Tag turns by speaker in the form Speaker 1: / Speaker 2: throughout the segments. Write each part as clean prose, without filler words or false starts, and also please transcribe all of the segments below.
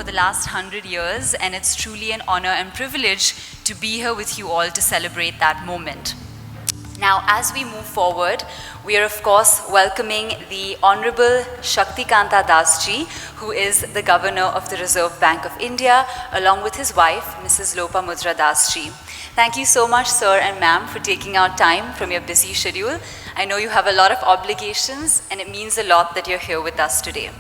Speaker 1: the last 100 years, and it's truly an honor and privilege to be here with you all to celebrate that moment. Now, as we move forward, we are of course welcoming the Honorable Shaktikanta Dasji, who is the Governor of the Reserve Bank of India, along with his wife, Mrs. Lopamudra Dasji. Thank you so much, sir and ma'am, for taking out time from your busy schedule. I know you have a lot of obligations, and it means a lot that you're here with us today.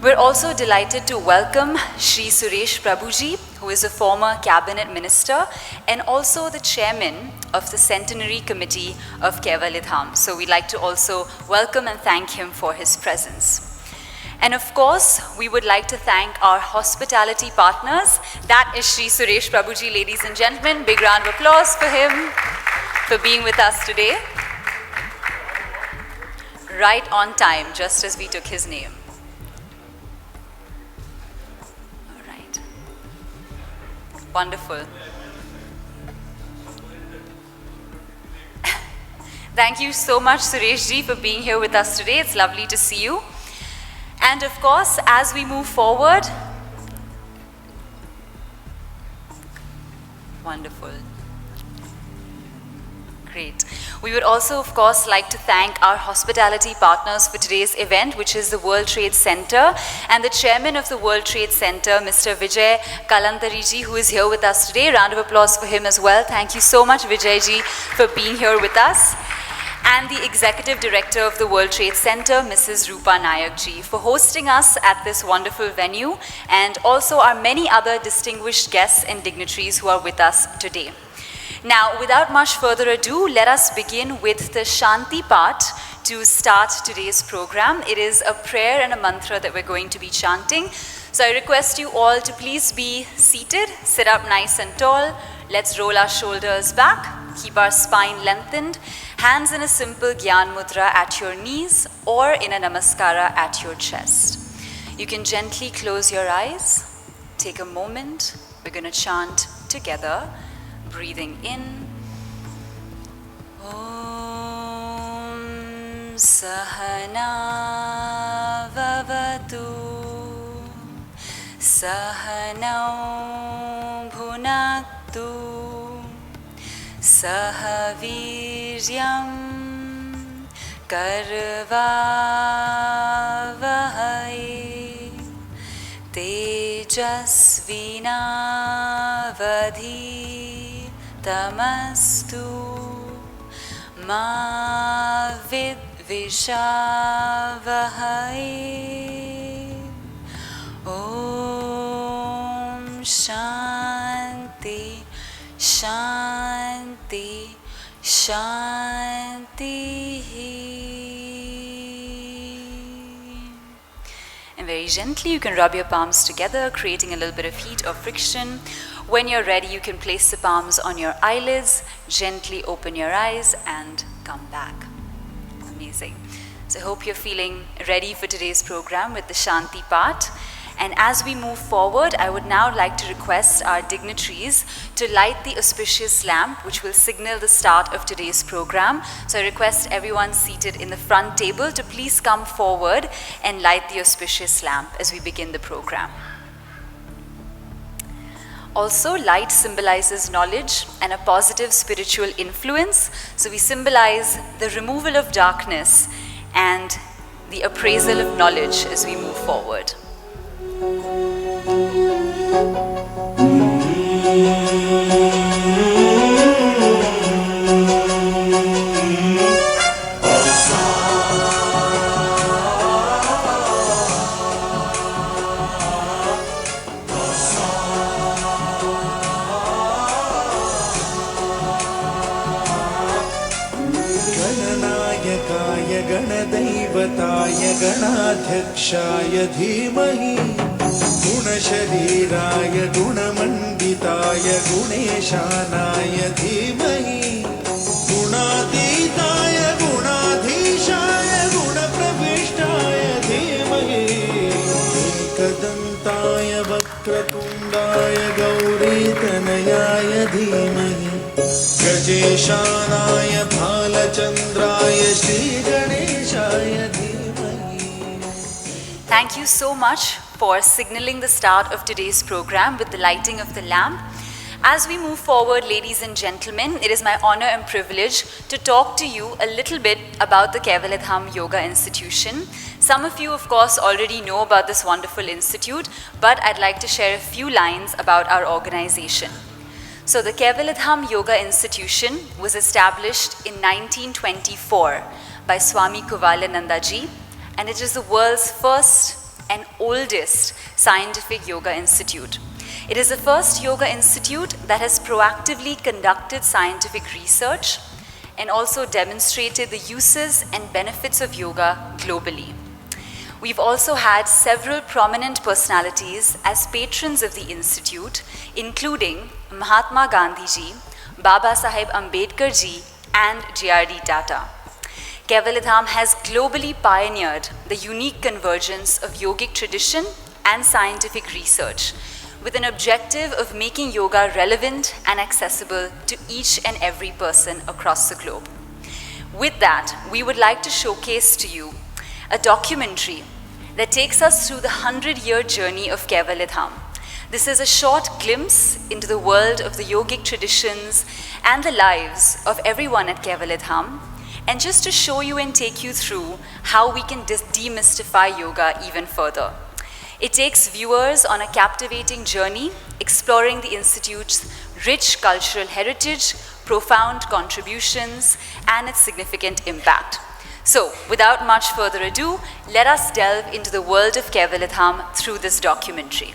Speaker 1: We're also delighted to welcome Shri Suresh Prabhuji, who is a former cabinet minister and also the chairman of the Centenary Committee of Kaivalyadhama. So we'd like to also welcome and thank him for his presence. And of course, we would like to thank our hospitality partners. That is Shri Suresh Prabhuji, ladies and gentlemen. Big round of applause for him, for being with us today. Right on time, just as we took his name. Wonderful. Thank you so much, Sureshji, for being here with us today. It's lovely to see you. And of course, as we move forward, wonderful. Great. We would also, of course, like to thank our hospitality partners for today's event, which is the World Trade Center, and the chairman of the World Trade Center, Mr. Vijay Kalantariji, who is here with us today. Round of applause for him as well. Thank you so much, Vijayji, for being here with us. And the Executive Director of the World Trade Center, Mrs. Rupa Nayakji, for hosting us at this wonderful venue, and also our many other distinguished guests and dignitaries who are with us today. Now, without much further ado, let us begin with the Shanti part to start today's program. It is a prayer and a mantra that we're going to be chanting. So I request you all to please be seated, sit up nice and tall. Let's roll our shoulders back, keep our spine lengthened, hands in a simple Gyan Mudra at your knees or in a Namaskara at your chest. You can gently close your eyes, take a moment. We're going to chant together. Breathing in, Om Sahana Vavatu Sahanau Bhunaktu Sahaviryam Karvavahai Tejasvinavadhi Tamastu ma vidvishavahai. Om Shanti, Shanti, Shanti. And very gently you can rub your palms together, creating a little bit of heat or friction. When you're ready, you can place the palms on your eyelids, gently open your eyes and come back. Amazing. So I hope you're feeling ready for today's program with the Shanti part. And as we move forward, I would now like to request our dignitaries to light the auspicious lamp, which will signal the start of today's program. So I request everyone seated in the front table to please come forward and light the auspicious lamp as we begin the program. Also, light symbolizes knowledge and a positive spiritual influence. So we symbolize the removal of darkness and the appraisal of knowledge as we move forward.
Speaker 2: गणाध्यक्षाय धीमहि गुणशरीराय गुणमण्डिताय गुणेशानाय धीमहि गुणातीताय गुणाधीशाय गुणप्रविष्टाय धीमहि एकदन्ताय वक्रतुण्डाय गौरीतनयाय धीमहि गजेशानाय भालचन्द्राय श्रीगणेशाय धीमहि.
Speaker 1: Thank you so much for signaling the start of today's program with the lighting of the lamp. As we move forward, ladies and gentlemen, it is my honor and privilege to talk to you a little bit about the Kaivalyadhama Yoga Institution. Some of you, of course, already know about this wonderful institute, but I'd like to share a few lines about our organization. So the Kaivalyadhama Yoga Institution was established in 1924 by Swami Kaivalyadhama ji, and it is the world's first and oldest scientific yoga institute. It is the first yoga institute that has proactively conducted scientific research and also demonstrated the uses and benefits of yoga globally. We've also had several prominent personalities as patrons of the institute, including Mahatma Gandhi ji, Baba Saheb Ambedkar ji, and J.R.D. Tata. Kaivalyadhama has globally pioneered the unique convergence of yogic tradition and scientific research, with an objective of making yoga relevant and accessible to each and every person across the globe. With that, we would like to showcase to you a documentary that takes us through the 100-year journey of Kaivalyadhama. This is a short glimpse into the world of the yogic traditions and the lives of everyone at Kaivalyadhama, and just to show you and take you through how we can demystify yoga even further. It takes viewers on a captivating journey, exploring the Institute's rich cultural heritage, profound contributions, and its significant impact. So, without much further ado, let us delve into the world of Kaivalyadhama through this documentary.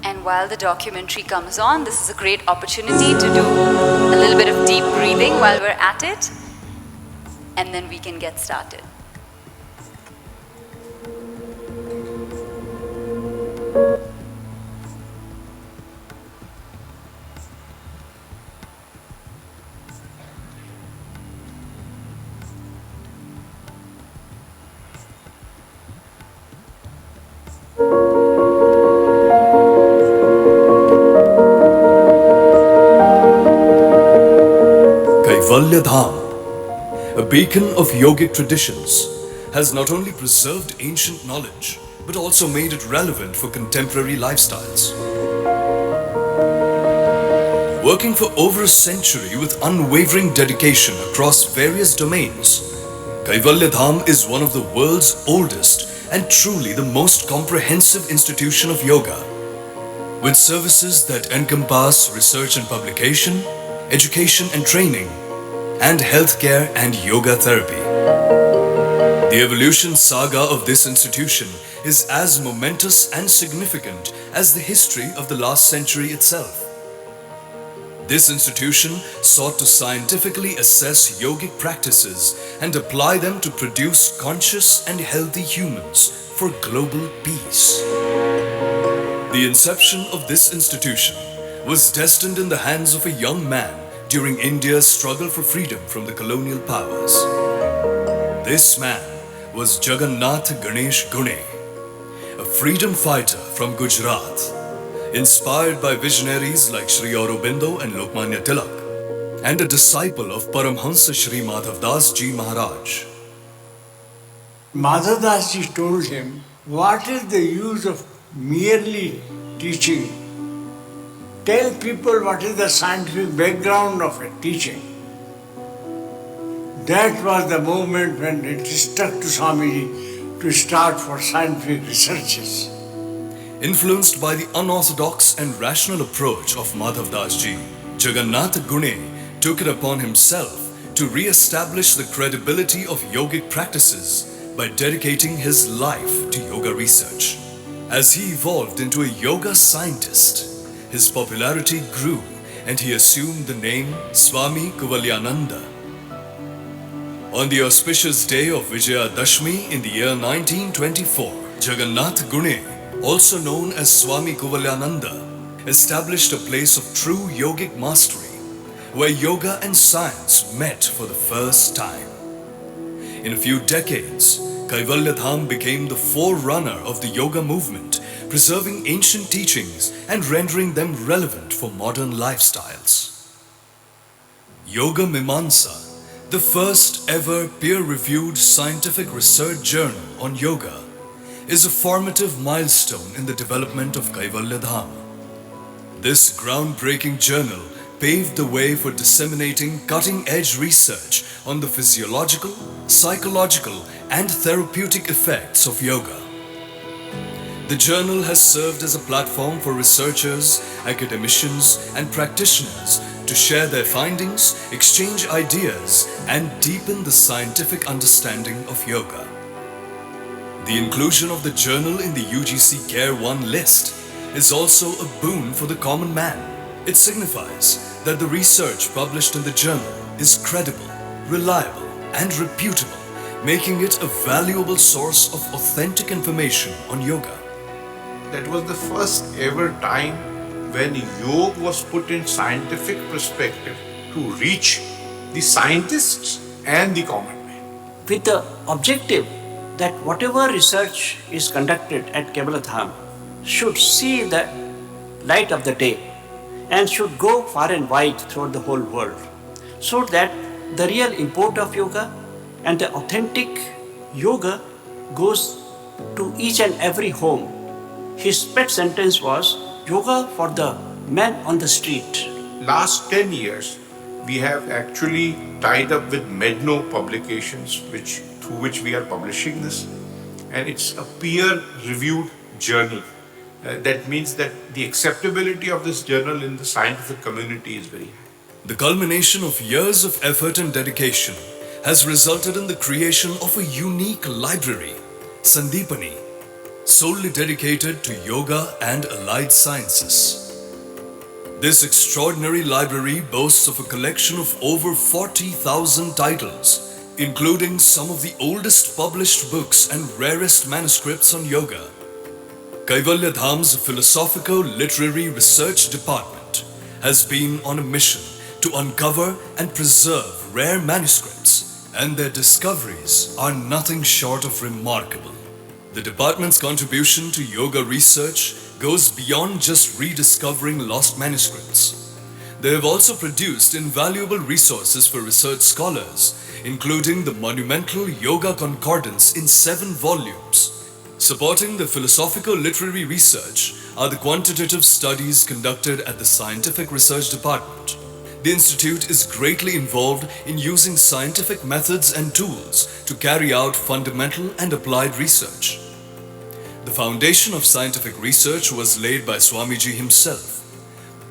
Speaker 1: And while the documentary comes on, this is a great opportunity to do a little bit of deep breathing while we're at it, and then we can get started.
Speaker 3: Kaivalyadhama, a beacon of yogic traditions, has not only preserved ancient knowledge but also made it relevant for contemporary lifestyles. Working for over a century with unwavering dedication across various domains, Kaivalyadhama is one of the world's oldest and truly the most comprehensive institution of yoga, with services that encompass research and publication, education and training, and healthcare and yoga therapy. The evolution saga of this institution is as momentous and significant as the history of the last century itself. This institution sought to scientifically assess yogic practices and apply them to produce conscious and healthy humans for global peace. The inception of this institution was destined in the hands of a young man during India's struggle for freedom from the colonial powers. This man was Jagannath Ganesh Gune, a freedom fighter from Gujarat, inspired by visionaries like Shri Aurobindo and Lokmanya Tilak, and a disciple of Paramhansa Shri Madhavdas Ji Maharaj.
Speaker 4: Madhavdas Ji told him, what is the use of merely teaching? Tell people what is the scientific background of a teaching. That was the moment when it struck to Swamiji to start for scientific researches.
Speaker 3: Influenced by the unorthodox and rational approach of Madhavdas Ji, Jagannath Gune took it upon himself to re-establish the credibility of yogic practices by dedicating his life to yoga research. As he evolved into a yoga scientist, his popularity grew and he assumed the name Swami Kaivalyadhama. On the auspicious day of Vijayadashmi in the year 1924, Jagannath Gune, also known as Swami Kaivalyadhama, established a place of true yogic mastery where yoga and science met for the first time. In a few decades, Kaivalyadhama became the forerunner of the yoga movement, preserving ancient teachings and rendering them relevant for modern lifestyles. Yoga Mimamsa, the first ever peer-reviewed scientific research journal on yoga, is a formative milestone in the development of Kaivalyadhama. This groundbreaking journal paved the way for disseminating cutting-edge research on the physiological, psychological, and therapeutic effects of yoga. The journal has served as a platform for researchers, academicians, and practitioners to share their findings, exchange ideas, and deepen the scientific understanding of yoga. The inclusion of the journal in the UGC Care 1 list is also a boon for the common man. It signifies that the research published in the journal is credible, reliable, and reputable, making it a valuable source of authentic information on yoga.
Speaker 5: That was the first ever time when yoga was put in scientific perspective to reach the scientists and the common man.
Speaker 6: With the objective that whatever research is conducted at Kaivalyadhama should see the light of the day and should go far and wide throughout the whole world, so that the real import of yoga and the authentic yoga goes to each and every home. His pet sentence was, yoga for the man on the street.
Speaker 5: Last 10 years, we have actually tied up with Medno publications, through which we are publishing this. And it's a peer-reviewed journal. That means that the acceptability of this journal in the scientific community is very high.
Speaker 3: The culmination of years of effort and dedication has resulted in the creation of a unique library, Sandeepani, solely dedicated to yoga and allied sciences. This extraordinary library boasts of a collection of over 40,000 titles, including some of the oldest published books and rarest manuscripts on yoga. Kaivalyadhama's Philosophico-Literary Research Department has been on a mission to uncover and preserve rare manuscripts, and their discoveries are nothing short of remarkable. The department's contribution to yoga research goes beyond just rediscovering lost manuscripts. They have also produced invaluable resources for research scholars, including the monumental Yoga Concordance in 7 volumes. Supporting the philosophical-literary research are the quantitative studies conducted at the Scientific Research Department. The Institute is greatly involved in using scientific methods and tools to carry out fundamental and applied research. The foundation of scientific research was laid by Swamiji himself.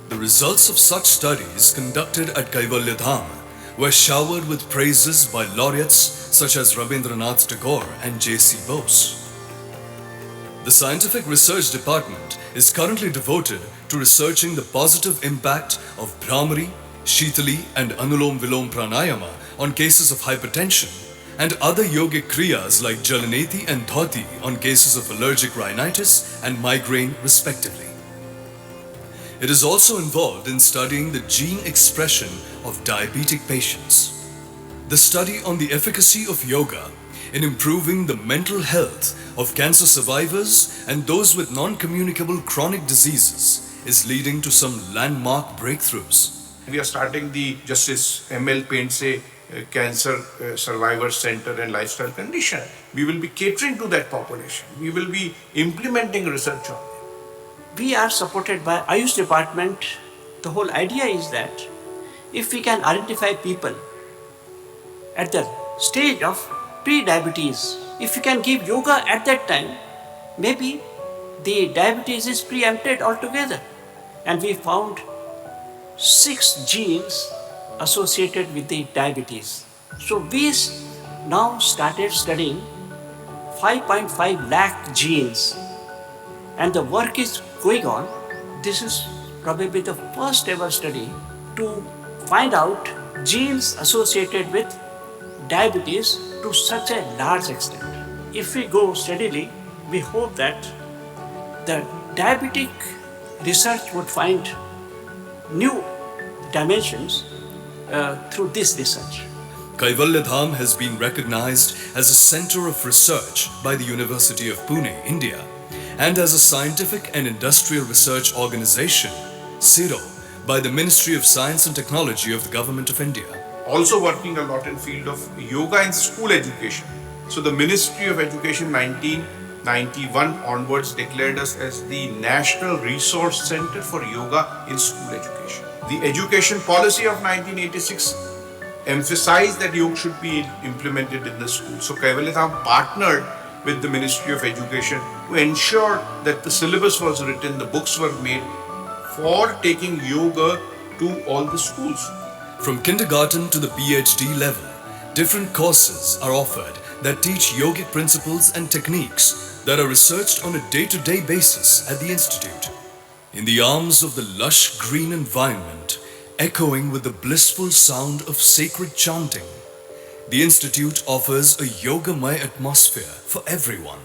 Speaker 3: The results of such studies conducted at Kaivalyadhama were showered with praises by laureates such as Rabindranath Tagore and J.C. Bose. The Scientific Research Department is currently devoted to researching the positive impact of Bhramari, Shitali and Anulom Vilom Pranayama on cases of hypertension, and other yogic kriyas like Jalaneti and Dhoti on cases of allergic rhinitis and migraine respectively. It is also involved in studying the gene expression of diabetic patients. The study on the efficacy of yoga in improving the mental health of cancer survivors and those with non-communicable chronic diseases is leading to some landmark breakthroughs.
Speaker 5: We are starting the Justice M.L. Painse Cancer Survivor Center and Lifestyle Condition. We will be catering to that population. We will be implementing research on it.
Speaker 6: We are supported by AYUSH department. The whole idea is that if we can identify people at the stage of pre-diabetes, if we can give yoga at that time, maybe the diabetes is preempted altogether. And we found 6 genes associated with the diabetes. So we now started studying 5.5 lakh genes, and the work is going on. This is probably the first ever study to find out genes associated with diabetes to such a large extent. If we go steadily, we hope that the diabetic research would find new dimensions through this research.
Speaker 3: Kaivalyadham has been recognized as a center of research by the University of Pune, India, and as a scientific and industrial research organization, CIRO, by the Ministry of Science and Technology of the Government of India.
Speaker 5: Also working a lot in field of yoga in school education. So the Ministry of Education 1991 onwards declared us as the National Resource Center for Yoga in School Education. The education policy of 1986 emphasized that yoga should be implemented in the school. So Kaivalyadham partnered with the Ministry of Education to ensure that the syllabus was written, the books were made for taking yoga to all the schools.
Speaker 3: From kindergarten to the PhD level, different courses are offered that teach yogic principles and techniques that are researched on a day-to-day basis at the institute. In the arms of the lush green environment, echoing with the blissful sound of sacred chanting, the institute offers a yogamaya atmosphere for everyone,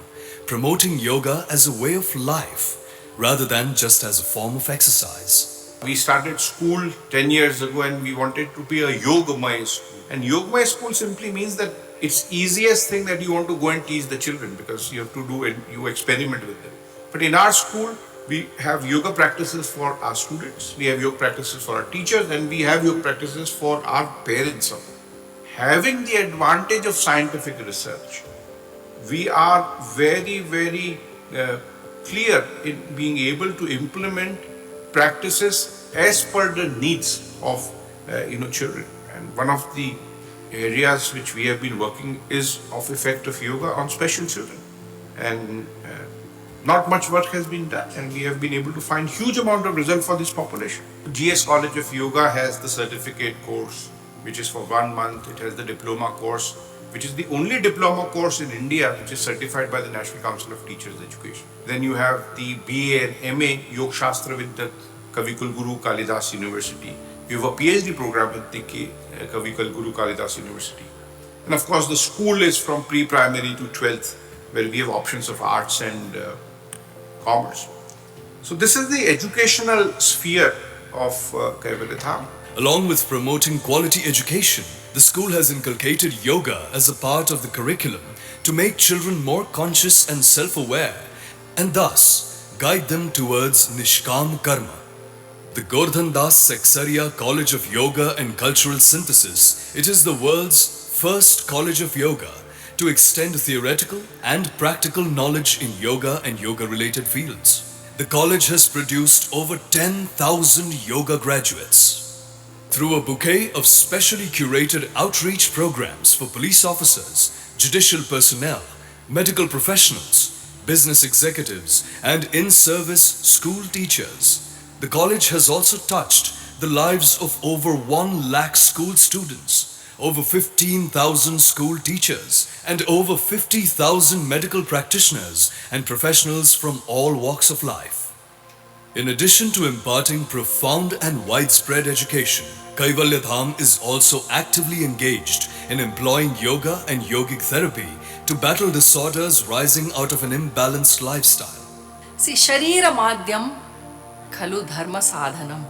Speaker 3: promoting yoga as a way of life rather than just as a form of exercise.
Speaker 5: We started school 10 years ago and we wanted to be a yogamaya school. And yogamaya school simply means that it's easiest thing that you want to go and teach the children because you have to do it, you experiment with them. But in our school, we have yoga practices for our students, we have yoga practices for our teachers, and we have yoga practices for our parents. Having the advantage of scientific research, we are very, very clear in being able to implement practices as per the needs of children. And one of the areas which we have been working is of effect of yoga on special children. And not much work has been done, and we have been able to find huge amount of result for this population. GS College of Yoga has the certificate course, which is for 1 month. It has the diploma course, which is the only diploma course in India which is certified by the National Council of Teachers Education. Then you have the BA and MA Yoga Shastra with the Kaivalyadhama Kalidas University. You have a PhD program with the Kaivalyadhama Kalidas University. And of course the school is from pre-primary to 12th, where we have options of arts and commerce. So this is the educational sphere of Kaivalyadhama.
Speaker 3: Along with promoting quality education, the school has inculcated yoga as a part of the curriculum to make children more conscious and self-aware and thus guide them towards Nishkam Karma. The Gordhan Das Seksaria College of Yoga and Cultural Synthesis, it is the world's first college of yoga to extend theoretical and practical knowledge in yoga and yoga-related fields. The college has produced over 10,000 yoga graduates. Through a bouquet of specially curated outreach programs for police officers, judicial personnel, medical professionals, business executives, and in-service school teachers, the college has also touched the lives of over 1 lakh school students, over 15,000 school teachers, and over 50,000 medical practitioners and professionals from all walks of life. In addition to imparting profound and widespread education, Kaivalyadham is also actively engaged in employing yoga and yogic therapy to battle disorders rising out of an imbalanced lifestyle.
Speaker 7: See, Sharira Madhyam Khalu Dharma Sadhanam.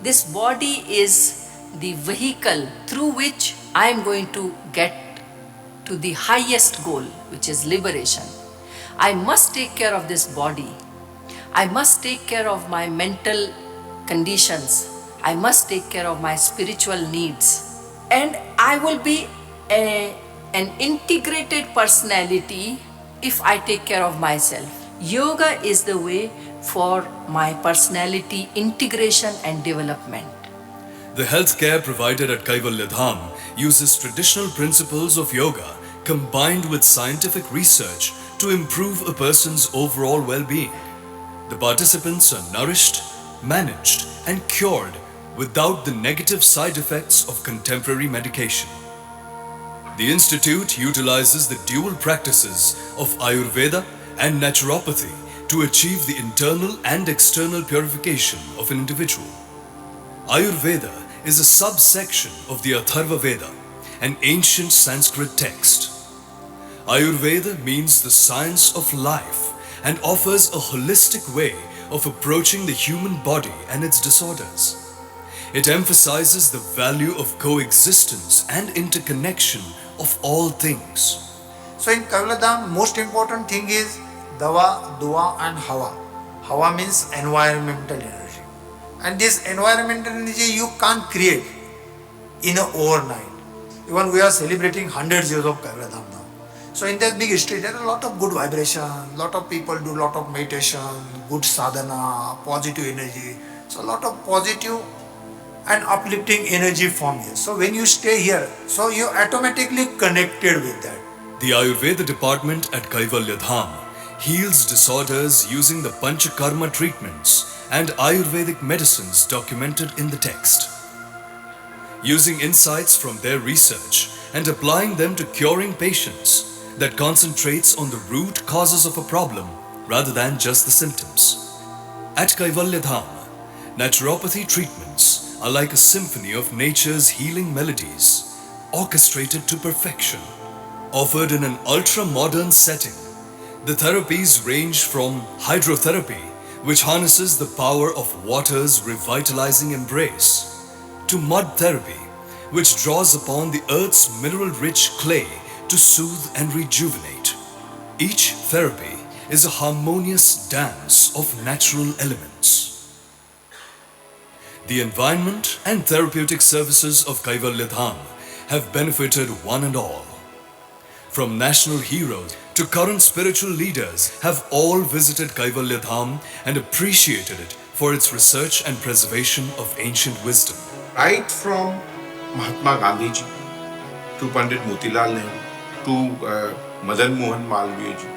Speaker 7: This body is the vehicle through which I am going to get to the highest goal, which is liberation. I must take care of this body. I must take care of my mental conditions. I must take care of my spiritual needs. And I will be an integrated personality if I take care of myself. Yoga is the way for my personality integration and development.
Speaker 3: The healthcare provided at Kaivalyadham uses traditional principles of yoga combined with scientific research to improve a person's overall well-being. The participants are nourished, managed, and cured without the negative side effects of contemporary medication. The institute utilizes the dual practices of Ayurveda and naturopathy to achieve the internal and external purification of an individual. Ayurveda is a subsection of the Atharva Veda, an ancient Sanskrit text. Ayurveda means the science of life and offers a holistic way of approaching the human body and its disorders. It emphasizes the value of coexistence and interconnection of all things.
Speaker 8: So in Kaivalyadhama, most important thing is Dawa, Dua and Hawa. Hawa means environmental energy. And this environmental energy you can't create in an overnight. Even we are celebrating 100 years of Kaivalyadhama now. So in that big history, there are a lot of good vibration, lot of people do lot of meditation, good sadhana, positive energy. So a lot of positive and uplifting energy from here. So when you stay here, so you automatically connected with that.
Speaker 3: The Ayurveda department at Kaivalyadhama heals disorders using the Panchakarma treatments and Ayurvedic medicines documented in the text. Using insights from their research and applying them to curing patients that concentrates on the root causes of a problem rather than just the symptoms. At Kaivalyadhama, naturopathy treatments are like a symphony of nature's healing melodies, orchestrated to perfection. Offered in an ultra-modern setting, the therapies range from hydrotherapy, which harnesses the power of water's revitalizing embrace, to mud therapy, which draws upon the earth's mineral-rich clay to soothe and rejuvenate. Each therapy is a harmonious dance of natural elements. The environment and therapeutic services of Kaivalyadhama have benefited one and all. From national heroes to current spiritual leaders have all visited Kaivalyadhama and appreciated it for its research and preservation of ancient wisdom.
Speaker 5: Right from Mahatma Gandhi ji to Pandit Motilal Nehru to Madan Mohan Malviya ji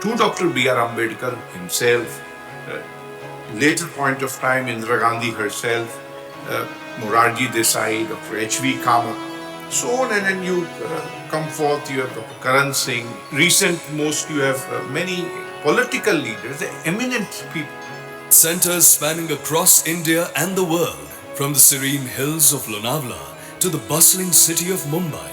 Speaker 5: to Dr. B.R. Ambedkar himself, later point of time Indira Gandhi herself, Morarji Desai, Dr. H.V. Kamath, so on, and then you come forth, you have Dr. Karan Singh. Recent most you have many political leaders, eminent people.
Speaker 3: Centers spanning across India and the world, from the serene hills of Lonavala to the bustling city of Mumbai,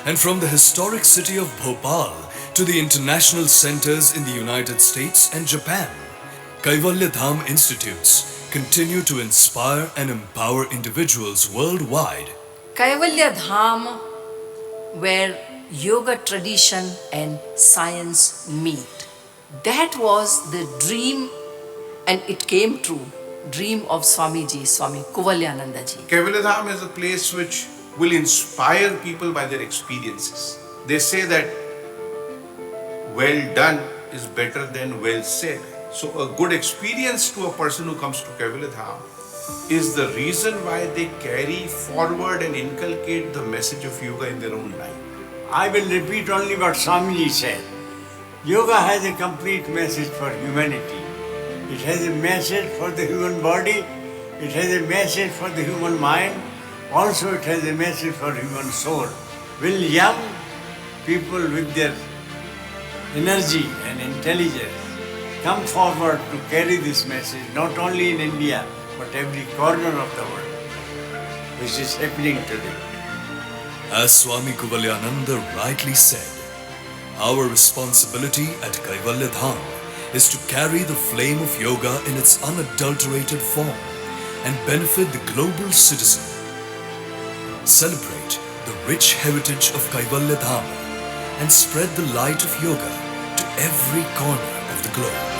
Speaker 3: and from the historic city of Bhopal to the international centers in the United States and Japan. Kaivalyadhama institutes continue to inspire and empower individuals worldwide.
Speaker 7: Kaivalyadhama, where yoga tradition and science meet. That was the dream, and it came true. Dream of Swamiji, Swami Kaivalyananda ji.
Speaker 5: Kaivalyadhama is a place which will inspire people by their experiences. They say that well done is better than well said. So a good experience to a person who comes to Kaivalyadhama is the reason why they carry forward and inculcate the message of yoga in their own life.
Speaker 4: I will repeat only what Swamiji said. Yoga has a complete message for humanity. It has a message for the human body, it has a message for the human mind, also it has a message for human soul. Will young people with their energy and intelligence come forward to carry this message, not only in India, but every corner of the world, which is happening today.
Speaker 3: As Swami Kaivalyananda rightly said, our responsibility at Kaivalyadhama is to carry the flame of yoga in its unadulterated form and benefit the global citizen. Celebrate the rich heritage of Kaivalyadhama and spread the light of yoga to every corner of the globe.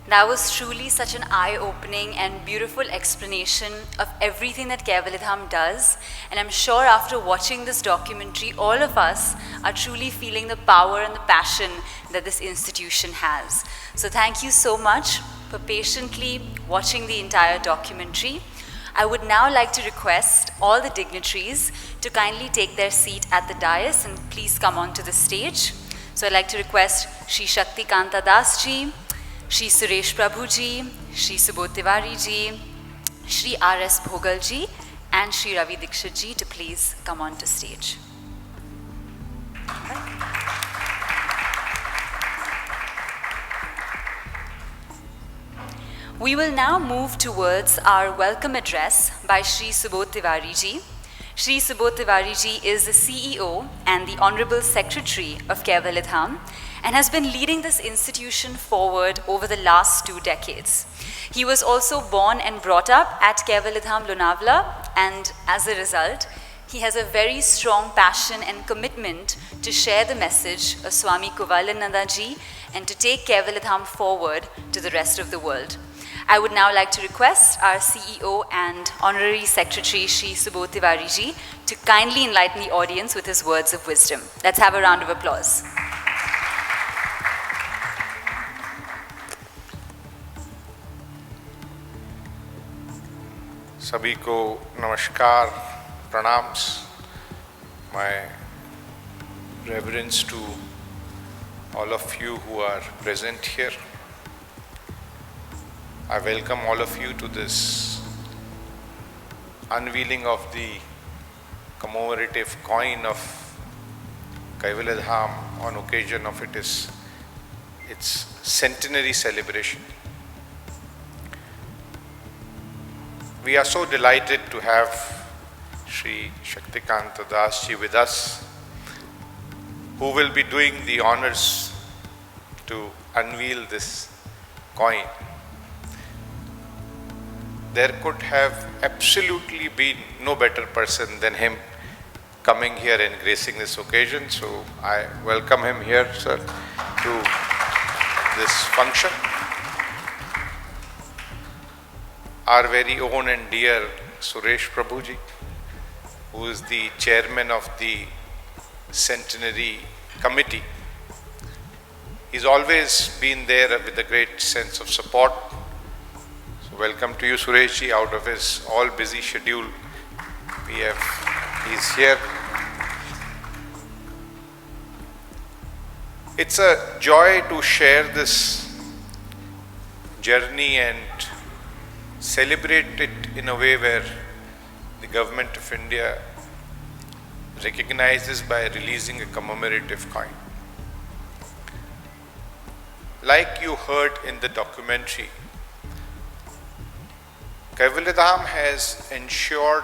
Speaker 1: That was truly such an eye-opening and beautiful explanation of everything that Kaivalyadhama does. And I'm sure after watching this documentary, all of us are truly feeling the power and the passion that this institution has. So thank you so much for patiently watching the entire documentary. I would now like to request all the dignitaries to kindly take their seat at the dais and please come onto the stage. So I'd like to request Shri Shaktikanta Das ji, Shri Suresh Prabhu ji, Shri Subodh Tiwari ji, Shri R.S. Bhogal ji, and Shri Ravi Dikshit ji to please come on to stage. We will now move towards our welcome address by Shri Subodh Tiwari ji. Shri Subodh Tiwari ji is the CEO and the Honorable Secretary of Kaivalyadhama and has been leading this institution forward over the last 2 decades. He was also born and brought up at Kaivalyadhama, Lonavala, and as a result, he has a very strong passion and commitment to share the message of Swami Kaivalyadhama ji and to take Kaivalyadhama forward to the rest of the world. I would now like to request our CEO and Honorary Secretary, Shri Subodh Tiwari ji, to kindly enlighten the audience with his words of wisdom. Let's have a round of applause.
Speaker 5: सभी को नमस्कार, pranams, my reverence to all of you who are present here. I welcome all of you to this unveiling of the commemorative coin of Kaivalyadhama on occasion of its centenary celebration. We are so delighted to have Shri Shaktikanta Das ji with us, who will be doing the honors to unveil this coin. There could have absolutely been no better person than him coming here and gracing this occasion. So I welcome him here, sir, to this function. Our very own and dear Suresh Prabhuji, who is the chairman of the Centenary committee. He's always been there with a great sense of support. So welcome to you, Suresh ji, out of his all busy schedule. He's here. It's a joy to share this journey and celebrate it in a way where the government of India recognizes by releasing a commemorative coin. Like you heard in the documentary, Kaivalyadhama has ensured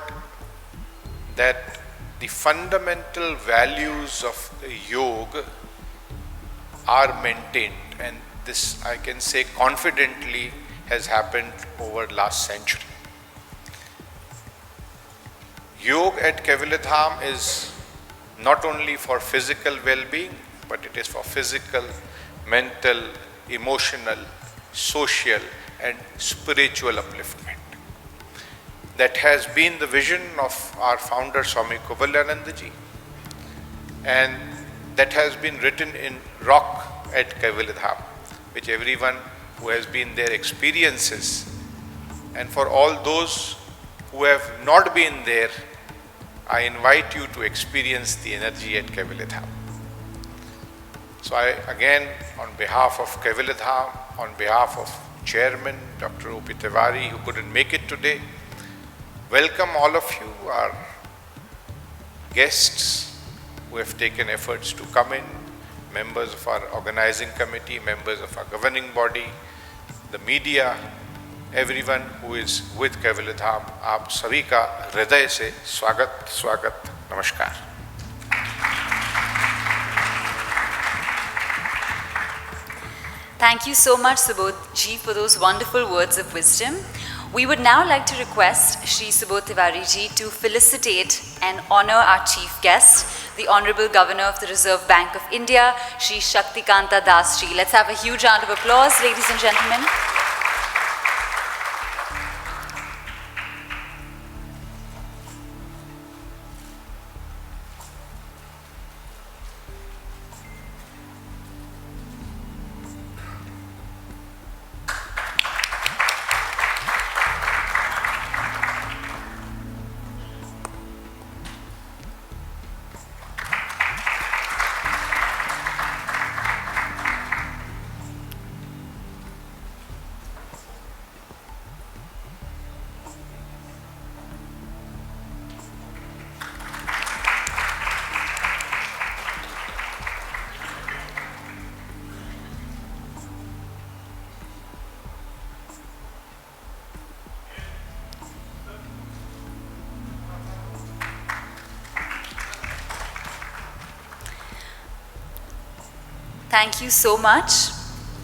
Speaker 5: that the fundamental values of the yoga are maintained, and this I can say confidently has happened over the last century. Yoga at Kaivalyadhama is not only for physical well-being, but it is for physical, mental, emotional, social and spiritual upliftment. That has been the vision of our founder Swami Kaivalyadhama ji, and that has been written in rock at Kaivalyadhama, which everyone who has been there experiences. And for all those who have not been there, I invite you to experience the energy at Kaivalyadhama. So I again, on behalf of Kaivalyadhama, on behalf of Chairman Dr. O.P. Tiwari, who couldn't make it today, welcome all of you, our guests who have taken efforts to come in, members of our organizing committee, members of our governing body, the media, everyone who is with Kaivalyadhama. आप सभी का हृदय से स्वागत, नमस्कार.
Speaker 1: Thank you so much, Subodh ji, for those wonderful words of wisdom. We would now like to request Shri Subodh Tiwari ji to felicitate and honor our chief guest, the Honorable Governor of the Reserve Bank of India, Shri Shaktikanta Das ji. Let's have a huge round of applause, ladies and gentlemen. Thank you so much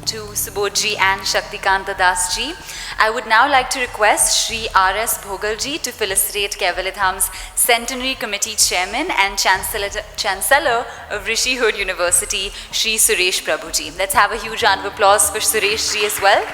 Speaker 1: to Subodhji and Shaktikanta Das ji. I would now like to request Shri R.S. Bhogalji to felicitate Kaivalyadham's Centenary Committee Chairman and Chancellor of Rishi Hood University, Shri Suresh Prabhuji. Let's have a huge round of applause for Suresh ji as well.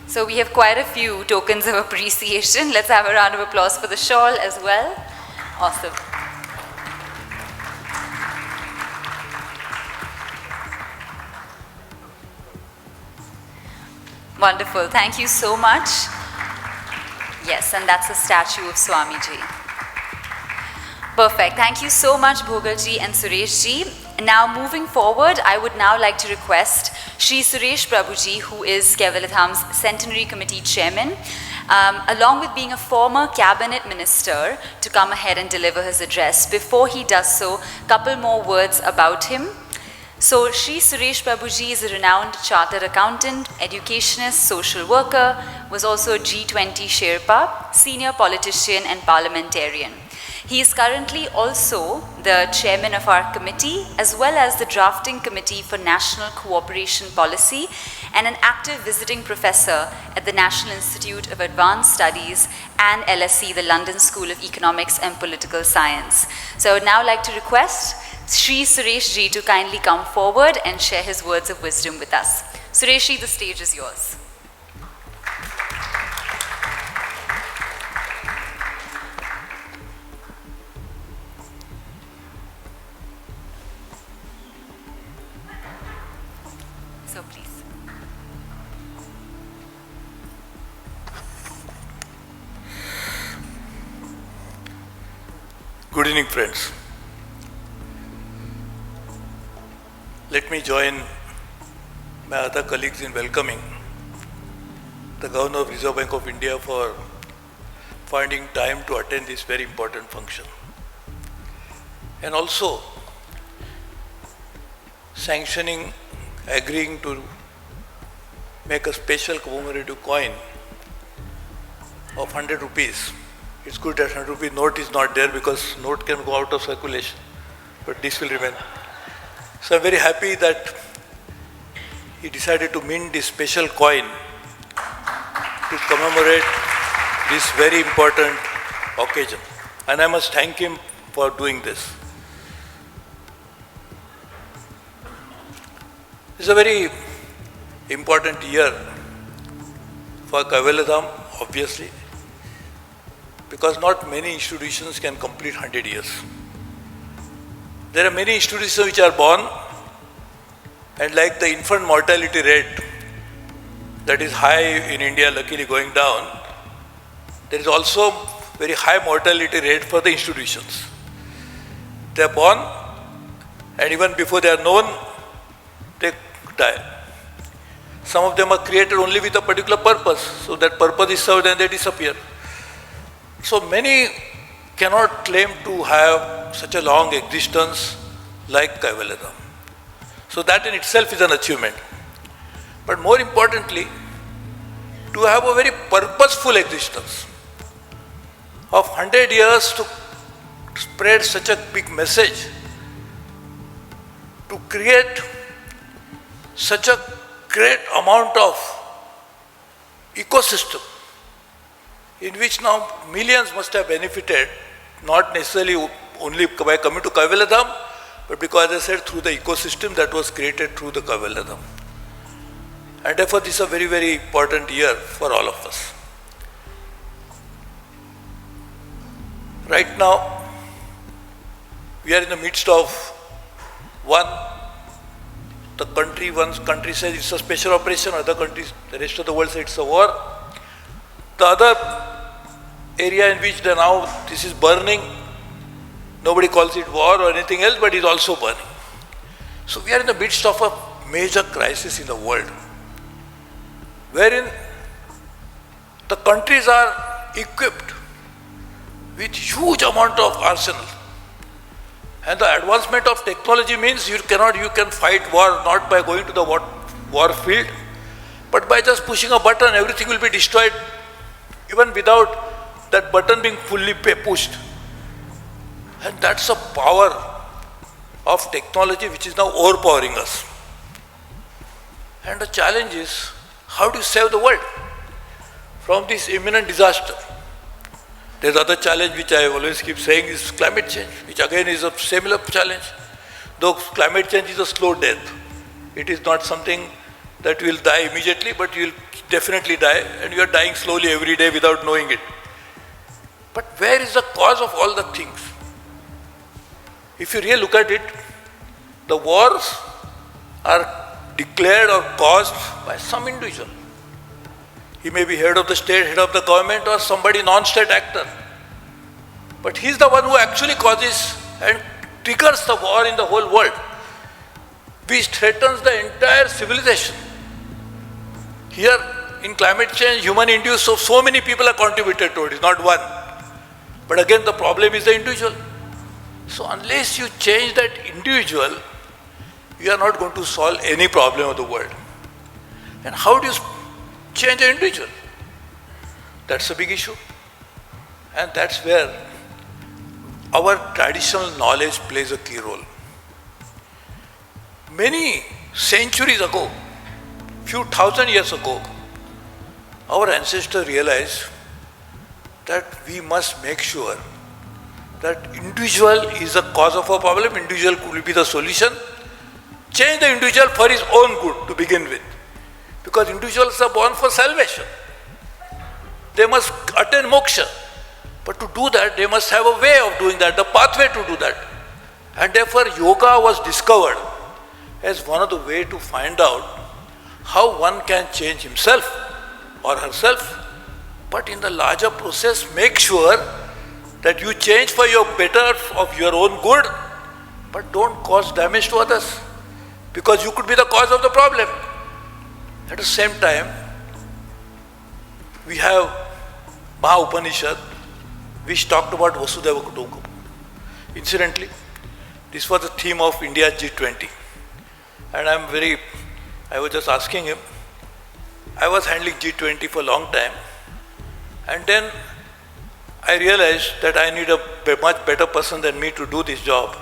Speaker 1: So we have quite a few tokens of appreciation. Let's have a round of applause for the shawl as well. Awesome. Wonderful. Thank you so much. Yes, and that's a statue of Swamiji. Perfect. Thank you so much, Bhogalji and Sureshji. Now, moving forward, I would now like to request Shri Suresh Prabhuji, who is Kaivalyadham's Centenary Committee Chairman, along with being a former cabinet minister, to come ahead and deliver his address. Before he does so, a couple more words about him. So, Shri Suresh Prabhuji is a renowned chartered accountant, educationist, social worker, was also a G20 Sherpa, senior politician and parliamentarian. He is currently also the chairman of our committee, as well as the drafting committee for National Cooperation Policy, and an active visiting professor at the National Institute of Advanced Studies and LSE, the London School of Economics and Political Science. So I would now like to request Shri Suresh ji to kindly come forward and share his words of wisdom with us. Suresh ji, the stage is yours. So please.
Speaker 9: Good evening, friends. Let me join my other colleagues in welcoming the Governor of Reserve Bank of India for finding time to attend this very important function, and also sanctioning, agreeing to make a special commemorative coin of 100 rupees. It's good that 100 rupee note is not there, because note can go out of circulation, but this will remain. So I'm very happy that he decided to mint this special coin to commemorate this very important occasion. And I must thank him for doing this. It's a very important year for Kaivalyadham, obviously, because not many institutions can complete 100 years. There are many institutions which are born, and like the infant mortality rate that is high in India, luckily going down, there is also very high mortality rate for the institutions. They are born, and even before they are known, they die. Some of them are created only with a particular purpose, so that purpose is served and they disappear. So many cannot claim to have such a long existence like Kaivalyadham. So that in itself is an achievement. But more importantly, to have a very purposeful existence of 100 years to spread such a big message, to create such a great amount of ecosystem in which now millions must have benefited, not necessarily only by coming to Kaivalyadham, but because, as I said, through the ecosystem that was created through the Kaivalyadham. And therefore this is a very, very important year for all of us. Right now, we are in the midst of one country says it's a special operation, other countries, the rest of the world says it's a war. The other area in which this is burning, nobody calls it war or anything else, but it's also burning. So we are in the midst of a major crisis in the world, wherein the countries are equipped with huge amount of arsenal. And the advancement of technology means you can fight war not by going to the war field, But by just pushing a button, everything will be destroyed, even without that button being fully pushed. And that's the power of technology which is now overpowering us. And the challenge is, how do you save the world from this imminent disaster? There's other challenge which I always keep saying is climate change, which again is a similar challenge. Though climate change is a slow death. It is not something that will die immediately, but you will definitely die, and you are dying slowly every day without knowing it. But where is the cause of all the things? If you really look at it, the wars are declared or caused by some individual. He may be head of the state, head of the government, or somebody non-state actor. But he's the one who actually causes and triggers the war in the whole world, which threatens the entire civilization. Here, in climate change, human-induced, so many people are contributed to it, it's not one. But again, the problem is the individual. So unless you change that individual, you are not going to solve any problem of the world. And how do you change an individual? That's a big issue. And that's where our traditional knowledge plays a key role. Many centuries ago, few thousand years ago, our ancestors realized that we must make sure that individual is the cause of a problem, individual could be the solution. Change the individual for his own good to begin with. Because individuals are born for salvation. They must attain moksha. But to do that, they must have a way of doing that, the pathway to do that. And therefore, yoga was discovered as one of the ways to find out how one can change himself or herself, but in the larger process, make sure that you change for your better, of your own good, but don't cause damage to others, because you could be the cause of the problem. At the same time, we have Maha Upanishad, which talked about Vasudhaiva Kutumbakam. Incidentally, this was the theme of India's G20. And I was just asking him, I was handling G20 for a long time, and then I realized that I need a much better person than me to do this job.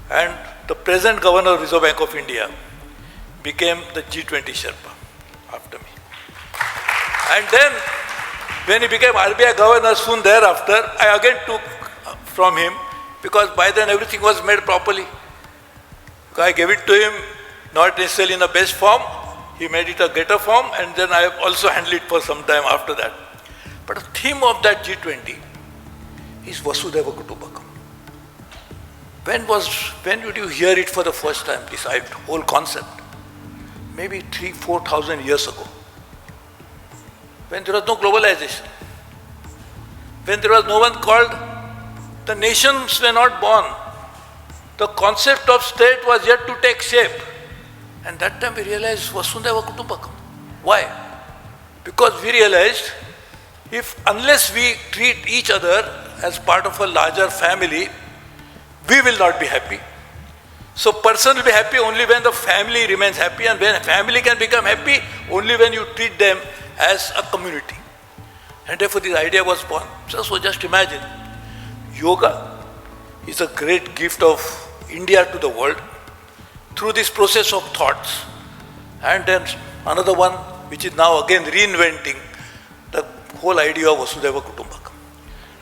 Speaker 9: And the present governor of Reserve Bank of India became the G20 Sherpa after me. And then, when he became RBI governor soon thereafter, I again took from him, because by then everything was made properly. I gave it to him, not necessarily in the best form, he made it a greater form, and then I also handled it for some time after that. But the theme of that G20 is Vasudhaiva Kutumbakam. When did you hear it for the first time, this whole concept? Maybe 3,000-4,000 years ago, when there was no globalization, when there was no one called, the nations were not born, the concept of state was yet to take shape. And that time we realized Vasudhaiva Kutumbakam. Why? Because we realized, unless we treat each other as part of a larger family, we will not be happy. So person will be happy only when the family remains happy, and when a family can become happy only when you treat them as a community. And therefore this idea was born. So just imagine, yoga is a great gift of India to the world through this process of thoughts. And then another one which is now again reinventing the whole idea of Vasudhaiva Kutumbakam.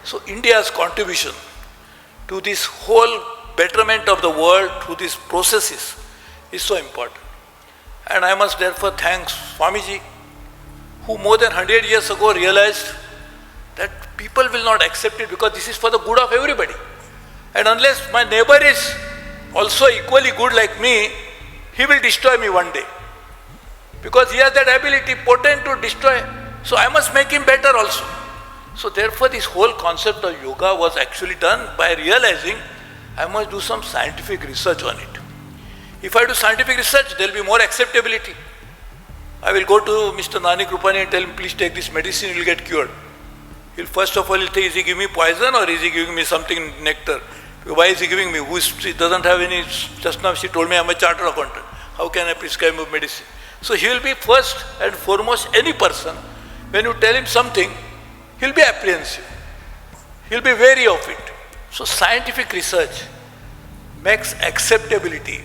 Speaker 9: So India's contribution to this whole betterment of the world through these processes is so important. And I must therefore thank Swamiji, who more than 100 years ago realized that people will not accept it because this is for the good of everybody. And unless my neighbor is also equally good like me, he will destroy me one day. Because he has that ability, potent to destroy. So I must make him better also. So therefore this whole concept of yoga was actually done by realizing I must do some scientific research on it. If I do scientific research, there will be more acceptability. I will go to Mr. Nanak Rupani and tell him, please take this medicine, you will get cured. He'll first of all he'll think, is he giving me poison or is he giving me something nectar? Why is he giving me? She doesn't have any, just now she told me I'm a chartered accountant. How can I prescribe medicine? So he will be first and foremost, any person, when you tell him something, he'll be apprehensive. He'll be wary of it. So scientific research makes acceptability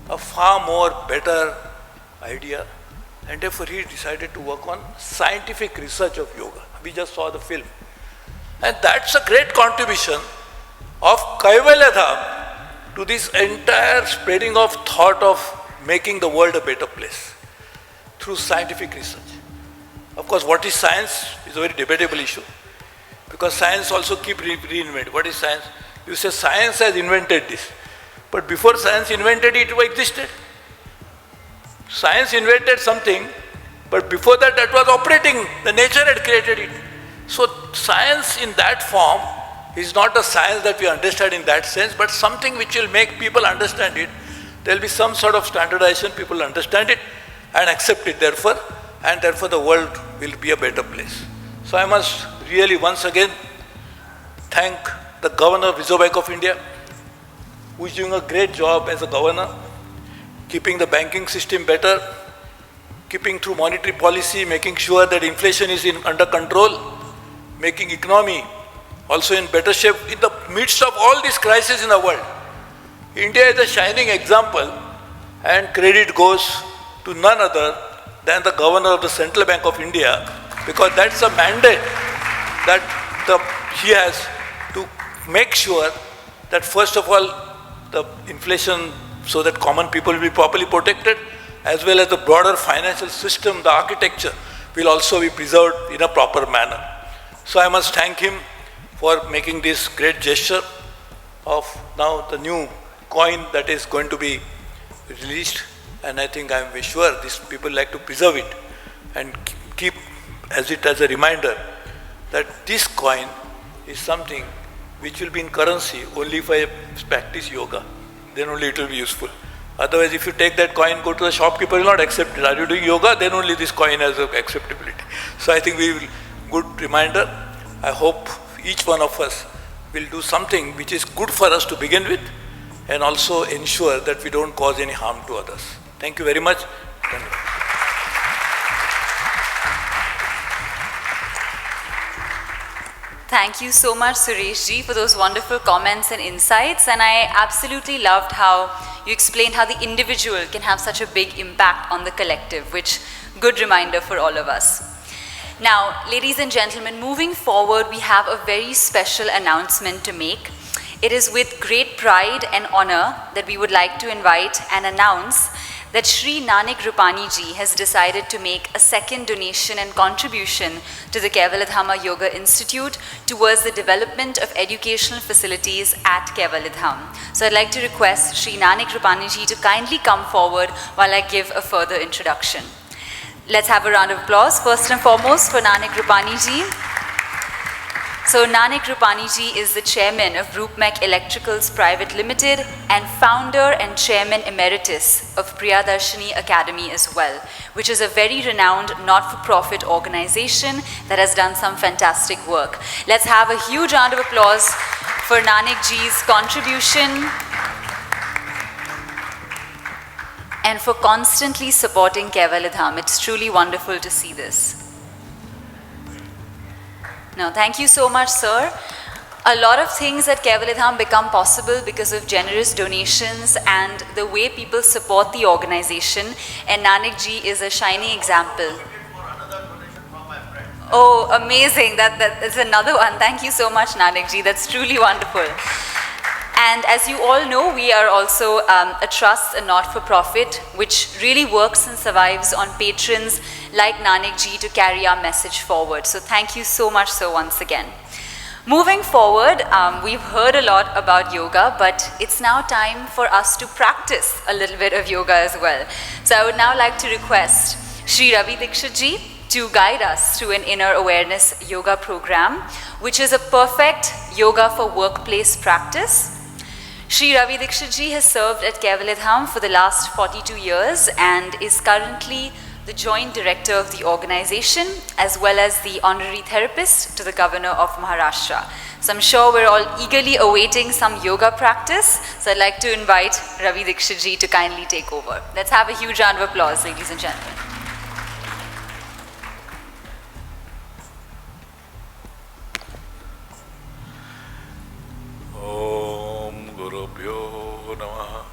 Speaker 9: a far more better idea, and therefore he decided to work on scientific research of yoga. We just saw the film. And that's a great contribution of Kaivalyadhama to this entire spreading of thought of making the world a better place through scientific research. Of course, what is science is a very debatable issue, because science also keep reinventing. What is science? You say science has invented this, but before science invented it, it existed. Science invented something, but before that, that was operating. The nature had created it. So science in that form is not a science that we understand in that sense, but something which will make people understand it. There will be some sort of standardization, people understand it and accept it therefore, and therefore the world will be a better place. So I must really once again thank the Governor of Reserve Bank of India, who is doing a great job as a governor, keeping the banking system better, keeping through monetary policy, making sure that inflation is under control, making economy also in better shape in the midst of all these crises in the world. India is a shining example, and credit goes to none other than the Governor of the Central Bank of India, because that's a mandate that he has to make sure that first of all the inflation, so that common people will be properly protected, as well as the broader financial system, the architecture will also be preserved in a proper manner. So I must thank him for making this great gesture of now the new coin that is going to be released, and I think I'm sure these people like to preserve it and keep it as a reminder that this coin is something which will be in currency only if I practice yoga. Then only it will be useful. Otherwise, if you take that coin, go to the shopkeeper, he will not accept it. Are you doing yoga? Then only this coin has acceptability. So I think we will, good reminder. I hope each one of us will do something which is good for us to begin with, and also ensure that we don't cause any harm to others. Thank you very much. Thank you.
Speaker 1: Thank you so much, Suresh ji, for those wonderful comments and insights. And I absolutely loved how you explained how the individual can have such a big impact on the collective, which good reminder for all of us. Now, ladies and gentlemen, moving forward, we have a very special announcement to make. It is with great pride and honor that we would like to invite and announce that Shri Nanak Rupani ji has decided to make a second donation and contribution to the Kaivalyadhama Yoga Institute towards the development of educational facilities at Kaivalyadham. So I'd like to request Shri Nanak Rupani ji to kindly come forward while I give a further introduction. Let's have a round of applause first and foremost for Nanak Rupani ji. So Nanak Rupani ji is the chairman of Roopmek Electricals Private Limited and founder and chairman emeritus of Priyadarshini Academy as well, which is a very renowned not-for-profit organization that has done some fantastic work. Let's have a huge round of applause for Nanak ji's contribution and for constantly supporting Kaivalyadham. It's truly wonderful to see this. No, thank you so much, sir. A lot of things at Kaivalyadham become possible because of generous donations and the way people support the organization, and Nanak ji is a shining example. Oh, amazing. That is another one. Thank you so much, Nanak ji. That's truly wonderful. And as you all know, we are also a trust, a not-for-profit, which really works and survives on patrons like Nanak ji to carry our message forward. So thank you so much, sir, once again. Moving forward, we've heard a lot about yoga, but it's now time for us to practice a little bit of yoga as well. So I would now like to request Shri Ravi Dikshit ji to guide us through an inner awareness yoga program, which is a perfect yoga for workplace practice. Shri Ravi Dikshit ji has served at Kaivalyadham for the last 42 years and is currently the Joint Director of the organization, as well as the Honorary Therapist to the Governor of Maharashtra. So I'm sure we're all eagerly awaiting some yoga practice. So I'd like to invite Ravi Dikshit ji to kindly take over. Let's have a huge round of applause, ladies and gentlemen.
Speaker 9: Om Guru Bhyo Namaha.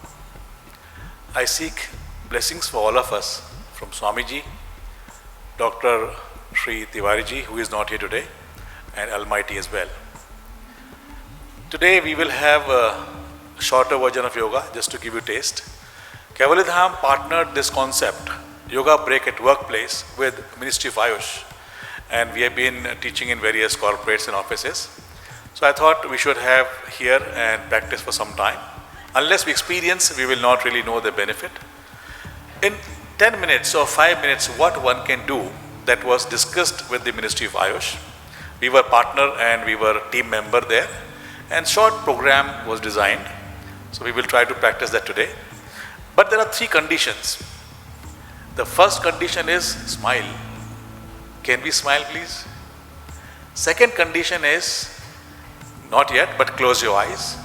Speaker 9: I seek blessings for all of us from Swamiji, Dr. Shri Tiwari ji, who is not here today, and Almighty as well. Today we will have a shorter version of yoga just to give you taste. Kaivalyadhama partnered this concept, yoga break at workplace, with Ministry of AYUSH, and we have been teaching in various corporates and offices. So I thought we should have here and practice for some time. Unless we experience, we will not really know the benefit. In 10 minutes or 5 minutes, what one can do, that was discussed with the Ministry of AYUSH. We were partner and we were team member there, and short program was designed. So we will try to practice that today. But there are 3 conditions. The first condition is smile. Can we smile, please? Second condition is, not yet, but close your eyes.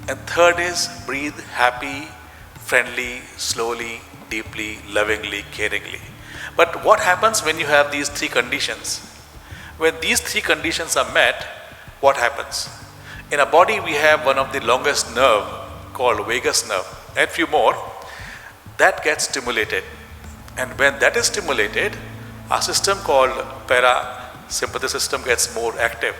Speaker 9: And third is, breathe happy, friendly, slowly, deeply, lovingly, caringly. But what happens when you have these 3 conditions? When these 3 conditions are met, what happens? In a body, we have one of the longest nerve called vagus nerve, and few more, that gets stimulated. And when that is stimulated, our system called parasympathetic system gets more active,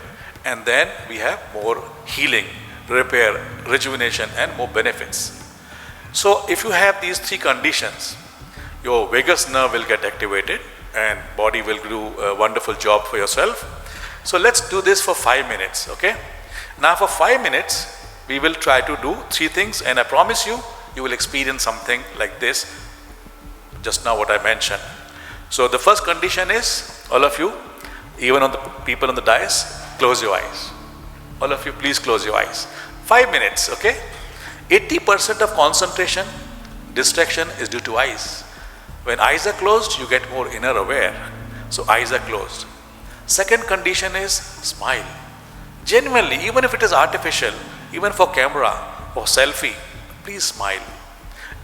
Speaker 9: and then we have more healing, repair, rejuvenation, and more benefits. So if you have these 3 conditions, your vagus nerve will get activated and body will do a wonderful job for yourself. So let's do this for 5 minutes, okay? Now for 5 minutes, we will try to do 3 things, and I promise you, you will experience something like this, just now what I mentioned. So the first condition is, all of you, even on the people on the dais, close your eyes. All of you, please close your eyes. 5 minutes, okay? 80% of concentration, distraction is due to eyes. When eyes are closed, you get more inner aware. So eyes are closed. Second condition is smile. Genuinely, even if it is artificial, even for camera or selfie, please smile.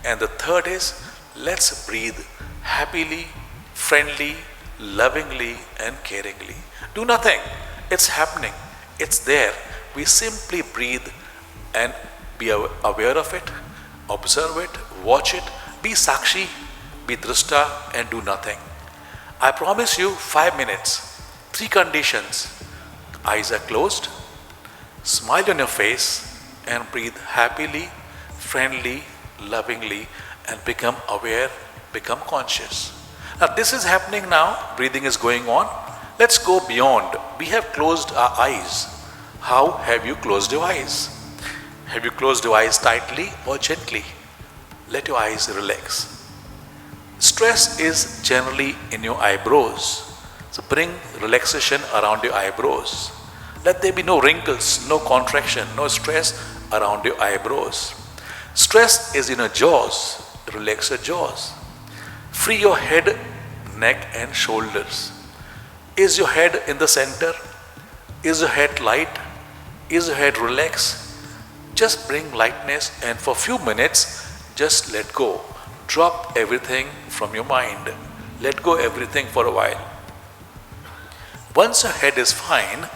Speaker 9: And the third is, let's breathe happily, friendly, lovingly, and caringly. Do nothing. It's happening. It's there. We simply breathe and be aware of it, observe it, watch it, be sakshi, be drishta, and do nothing. I promise you 5 minutes, 3 conditions. Eyes are closed, smile on your face, and breathe happily, friendly, lovingly, and become aware, become conscious. Now this is happening now, breathing is going on. Let's go beyond. We have closed our eyes. How have you closed your eyes? Have you closed your eyes tightly or gently? Let your eyes relax. Stress is generally in your eyebrows. So bring relaxation around your eyebrows. Let there be no wrinkles, no contraction, no stress around your eyebrows. Stress is in your jaws. Relax your jaws. Free your head, neck, and shoulders. Is your head in the center? Is your head light? Is your head relaxed? Just bring lightness, and for a few minutes, just let go. Drop everything from your mind. Let go everything for a while. Once your head is fine,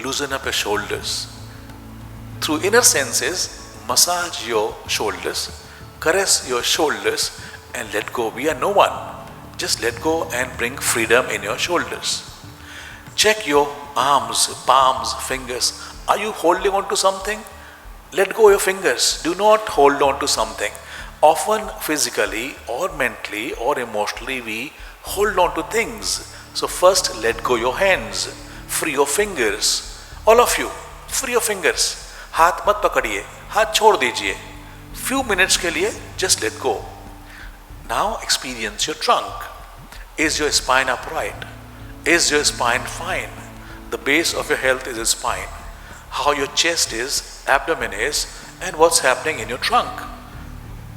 Speaker 9: loosen up your shoulders. Through inner senses, massage your shoulders, caress your shoulders, and let go. We are no one. Just let go and bring freedom in your shoulders. Check your arms, palms, fingers. Are you holding on to something? Let go your fingers. Do not hold on to something. Often physically or mentally or emotionally we hold on to things. So first let go your hands. Free your fingers. All of you, free your fingers. हाथ मत पकड़िए, हाथ छोड़ दीजिए. Few minutes के लिए just let go. Now experience your trunk. Is your spine upright? Is your spine fine? The base of your health is your spine. How your chest is, abdomen is, and what's happening in your trunk.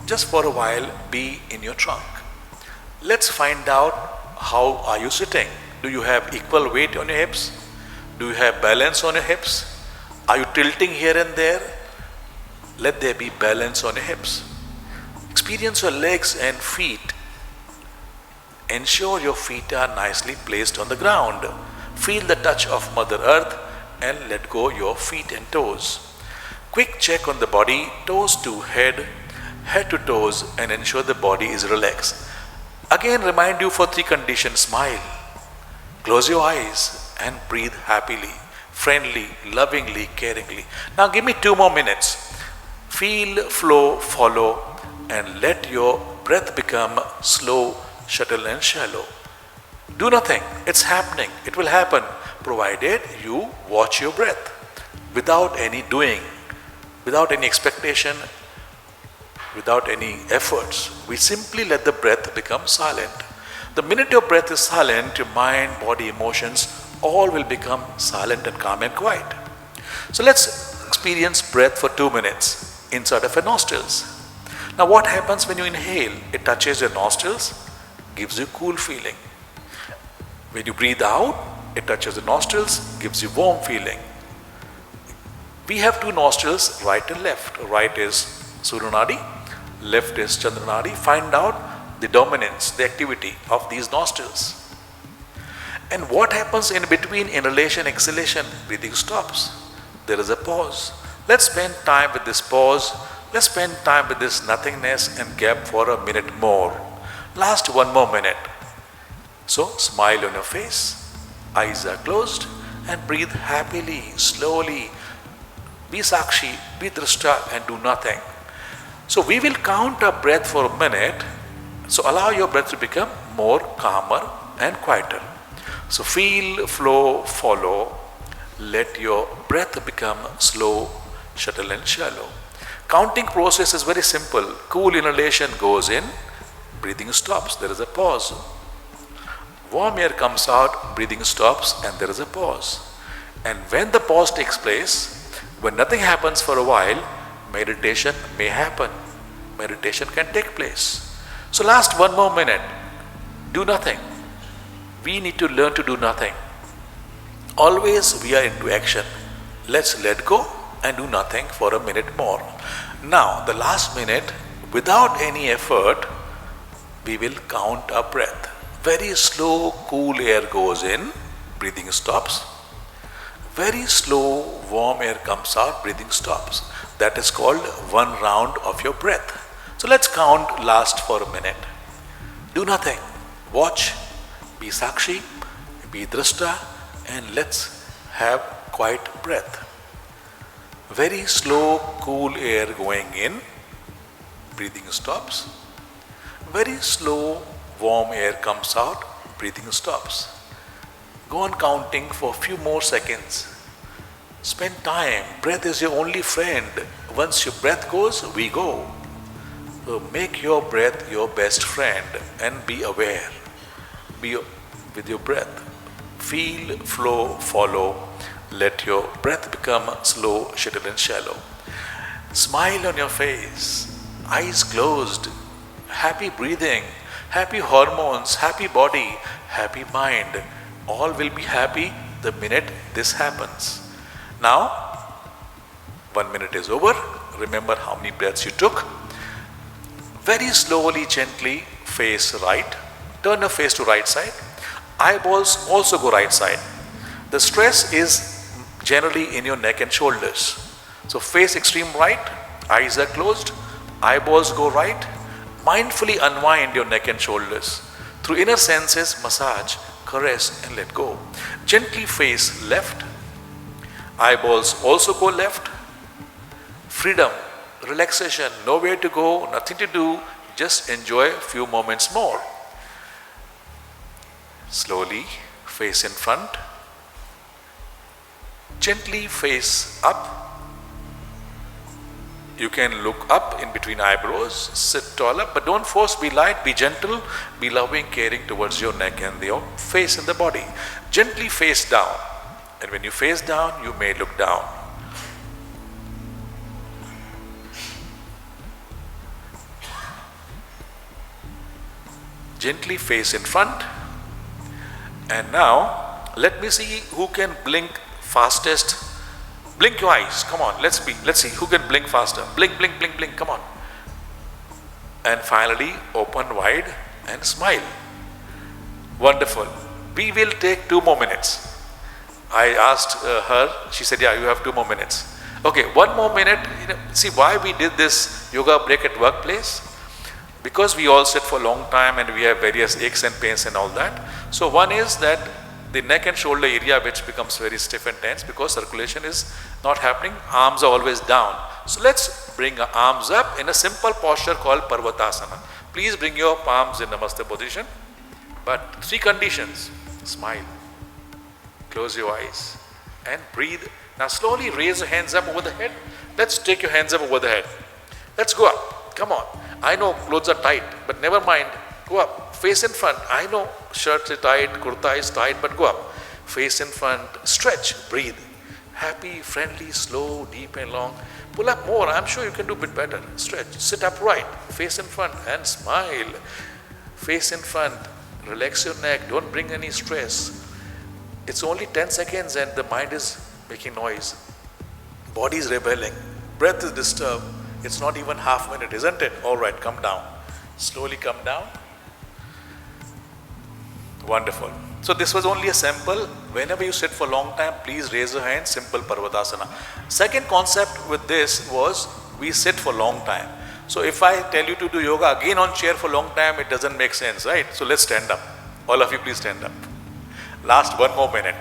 Speaker 9: Just for a while, be in your trunk.
Speaker 10: Let's find out how are you sitting. Do you have equal weight on your hips? Do you have balance on your hips? Are you tilting here and there? Let there be balance on your hips. Experience your legs and feet. Ensure your feet are nicely placed on the ground. Feel the touch of Mother Earth and let go your feet and toes. Quick check on the body, toes to head, head to toes, and ensure the body is relaxed. Again, remind you for 3 conditions. Smile, close your eyes, and breathe happily, friendly, lovingly, caringly. Now give me 2 more minutes. Feel, flow, follow, and let your breath become slow, subtle, and shallow. Do nothing. It's happening. It will happen, provided you watch your breath without any doing, without any expectation, without any efforts. We simply let the breath become silent. The minute your breath is silent, your mind, body, emotions, all will become silent and calm and quiet. So let's experience breath for 2 minutes inside of your nostrils. Now what happens when you inhale? It touches your nostrils, gives you cool feeling. When you breathe out, it touches the nostrils, gives you warm feeling. We have 2 nostrils, right and left. Right is Suryanadi, left is Chandranadi. Find out the dominance, the activity of these nostrils. And what happens in between inhalation, exhalation? Breathing stops. There is a pause. Let's spend time with this pause. Let's spend time with this nothingness and gap for a minute more. Last 1 more minute. So smile on your face, eyes are closed, and breathe happily, slowly. Be sakshi, be drishta, and do nothing. So we will count our breath for a minute. So allow your breath to become more calmer and quieter. So feel, flow, follow. Let your breath become slow, subtle, and shallow. Counting process is very simple. Cool inhalation goes in, breathing stops, there is a pause. Warm air comes out, breathing stops, and there is a pause. And when the pause takes place, when nothing happens for a while, meditation may happen. Meditation can take place. So last 1 more minute, do nothing. We need to learn to do nothing. Always we are into action. Let's let go and do nothing for a minute more. Now the last minute, without any effort, we will count our breath. Very slow, cool air goes in, breathing stops. Very slow, warm air comes out, breathing stops. That is called 1 round of your breath. So let's count last for a minute. Do nothing. Watch, be sakshi, be drishta, and let's have quiet breath. Very slow, cool air going in, breathing stops. Very slow, warm air comes out, breathing stops. Go on counting for a few more seconds. Spend time. Breath is your only friend. Once your breath goes, we go. So make your breath your best friend and be aware. Be with your breath. Feel, flow, follow. Let your breath become slow, subtle, and shallow. Smile on your face. Eyes closed. Happy breathing. Happy hormones, happy body, happy mind. All will be happy the minute this happens. Now, 1 minute is over. Remember how many breaths you took. Very slowly, gently, face right. Turn your face to right side. Eyeballs also go right side. The stress is generally in your neck and shoulders. So face extreme right, eyes are closed, eyeballs go right. Mindfully unwind your neck and shoulders. Through inner senses, massage, caress, and let go. Gently face left. Eyeballs also go left. Freedom, relaxation, nowhere to go, nothing to do, just enjoy a few moments more. Slowly, face in front. Gently face up. You can look up in between eyebrows, sit tall up, but don't force, be light, be gentle, be loving, caring towards your neck and your face and the body. Gently face down. And when you face down, you may look down. Gently face in front. And now, let me see who can blink fastest. Blink your eyes, come on, let's see who can blink faster. Blink, blink, blink, blink, come on. And finally, open wide and smile. Wonderful. We will take 2 more minutes. I asked her, she said, yeah, you have 2 more minutes. Okay, 1 more minute. See why we did this yoga break at workplace? Because we all sit for a long time and we have various aches and pains and all that. So one is that the neck and shoulder area which becomes very stiff and tense because circulation is not happening, arms are always down. So let's bring our arms up in a simple posture called Parvatasana. Please bring your palms in Namaste position. But 3 conditions: smile, close your eyes and breathe. Now slowly raise your hands up over the head. Let's take your hands up over the head. Let's go up. Come on. I know clothes are tight, but never mind. Go up. Face in front. I know shirts are tight, kurta is tight, but go up. Face in front. Stretch. Breathe. Happy, friendly, slow, deep and long. Pull up more. I'm sure you can do a bit better. Stretch. Sit upright. Face in front and smile. Face in front. Relax your neck. Don't bring any stress. It's only 10 seconds and the mind is making noise. Body is rebelling. Breath is disturbed. It's not even half minute, isn't it? All right, come down. Slowly come down. Wonderful. So this was only a sample. Whenever you sit for a long time, please raise your hand, simple Parvatasana. Second concept with this was we sit for a long time. So if I tell you to do yoga again on chair for a long time, it doesn't make sense, right? So let's stand up. All of you please stand up. Last 1 more minute.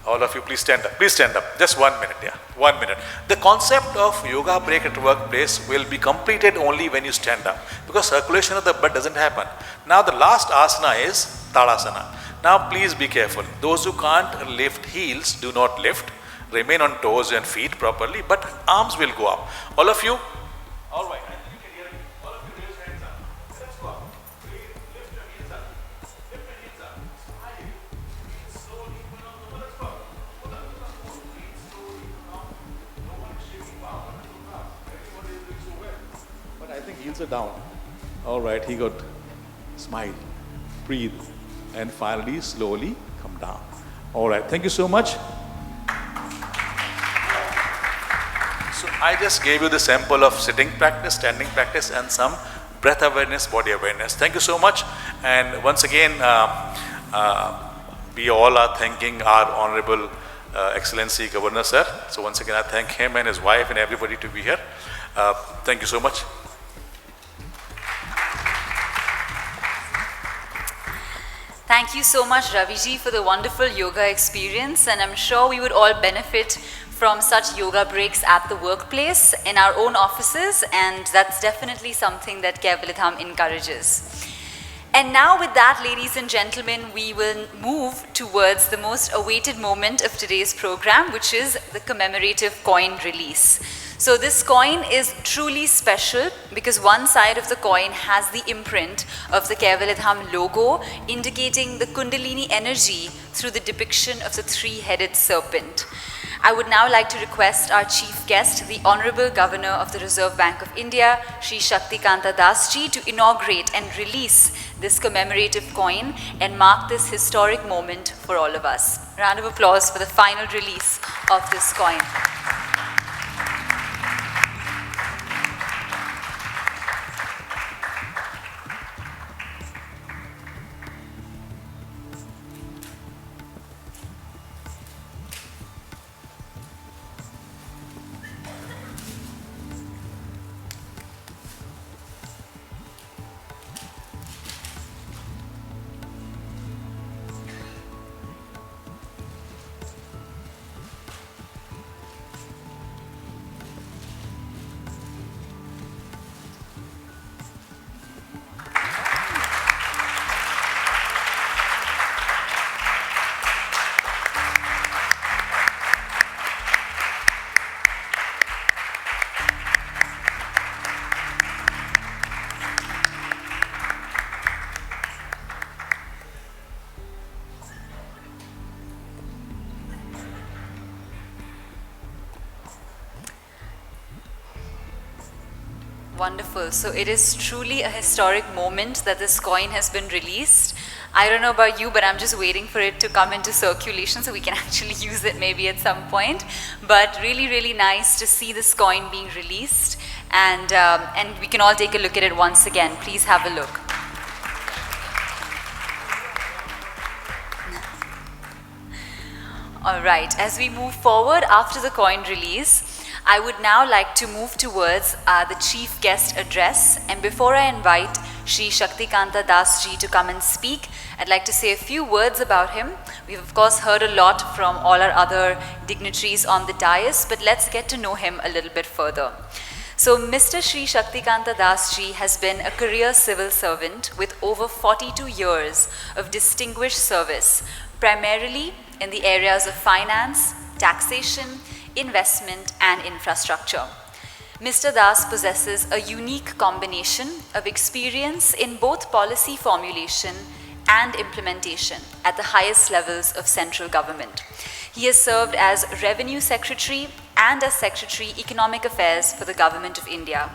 Speaker 10: All of you please stand up. Please stand up. Just 1 minute, yeah. 1 minute. The concept of yoga break at workplace will be completed only when you stand up because circulation of the blood doesn't happen. Now the last asana is Tadasana. Now please be careful. Those who can't lift heels, do not lift. Remain on toes and feet properly, but arms will go up. All of you? All right. I think you can hear me. All of you raise your hands up. Let's go up. Lift your heels up. Lift your heels up. Smile. Slowly pull on the one. Let's go. Pull up. Breathe slowly. Pull on. No one is shaking. Wow. Everybody is doing so well. But I think heels are down. All right. He got smile. Breathe. And finally, slowly come down. All right. Thank you so much. So I just gave you the sample of sitting practice, standing practice, and some breath awareness, body awareness. Thank you so much. And once again, we all are thanking our Honorable Excellency Governor Sir. So once again, I thank him and his wife and everybody to be here. Thank you so much.
Speaker 1: Thank you so much, Raviji, for the wonderful yoga experience, and I'm sure we would all benefit from such yoga breaks at the workplace, in our own offices, and that's definitely something that Kaivalyadhama encourages. And now with that, ladies and gentlemen, we will move towards the most awaited moment of today's program, which is the commemorative coin release. So this coin is truly special because one side of the coin has the imprint of the Kaivalyadhama logo, indicating the Kundalini energy through the depiction of the 3-headed serpent. I would now like to request our chief guest, the Honorable Governor of the Reserve Bank of India, Shri Shaktikanta Dasji, to inaugurate and release this commemorative coin and mark this historic moment for all of us. Round of applause for the final release of this coin. Wonderful. So it is truly a historic moment that this coin has been released. I don't know about you, but I'm just waiting for it to come into circulation so we can actually use it maybe at some point. But really, really nice to see this coin being released. And we can all take a look at it once again. Please have a look. All right, as we move forward after the coin release, I would now like to move towards the chief guest address. And before I invite Shri Shaktikanta Das ji to come and speak, I'd like to say a few words about him. We've of course heard a lot from all our other dignitaries on the dais, but let's get to know him a little bit further. So Mr. Shri Shaktikanta Das ji has been a career civil servant with over 42 years of distinguished service, primarily in the areas of finance, taxation, investment and infrastructure. Mr. Das possesses a unique combination of experience in both policy formulation and implementation at the highest levels of central government. He has served as Revenue Secretary and as Secretary Economic Affairs for the Government of India.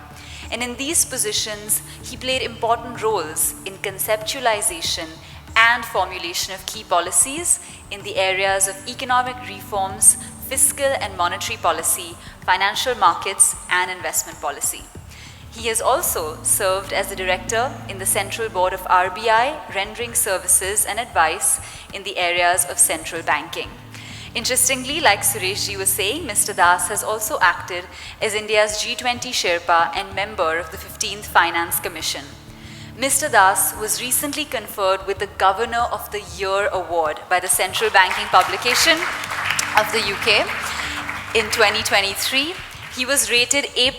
Speaker 1: And in these positions, he played important roles in conceptualization and formulation of key policies in the areas of economic reforms, fiscal and monetary policy, financial markets, and investment policy. He has also served as the director in the Central Board of RBI, rendering services and advice in the areas of central banking. Interestingly, like Suresh ji was saying, Mr. Das has also acted as India's G20 Sherpa and member of the 15th Finance Commission. Mr. Das was recently conferred with the Governor of the Year Award by the Central Banking Publication of the UK. In 2023, he was rated A+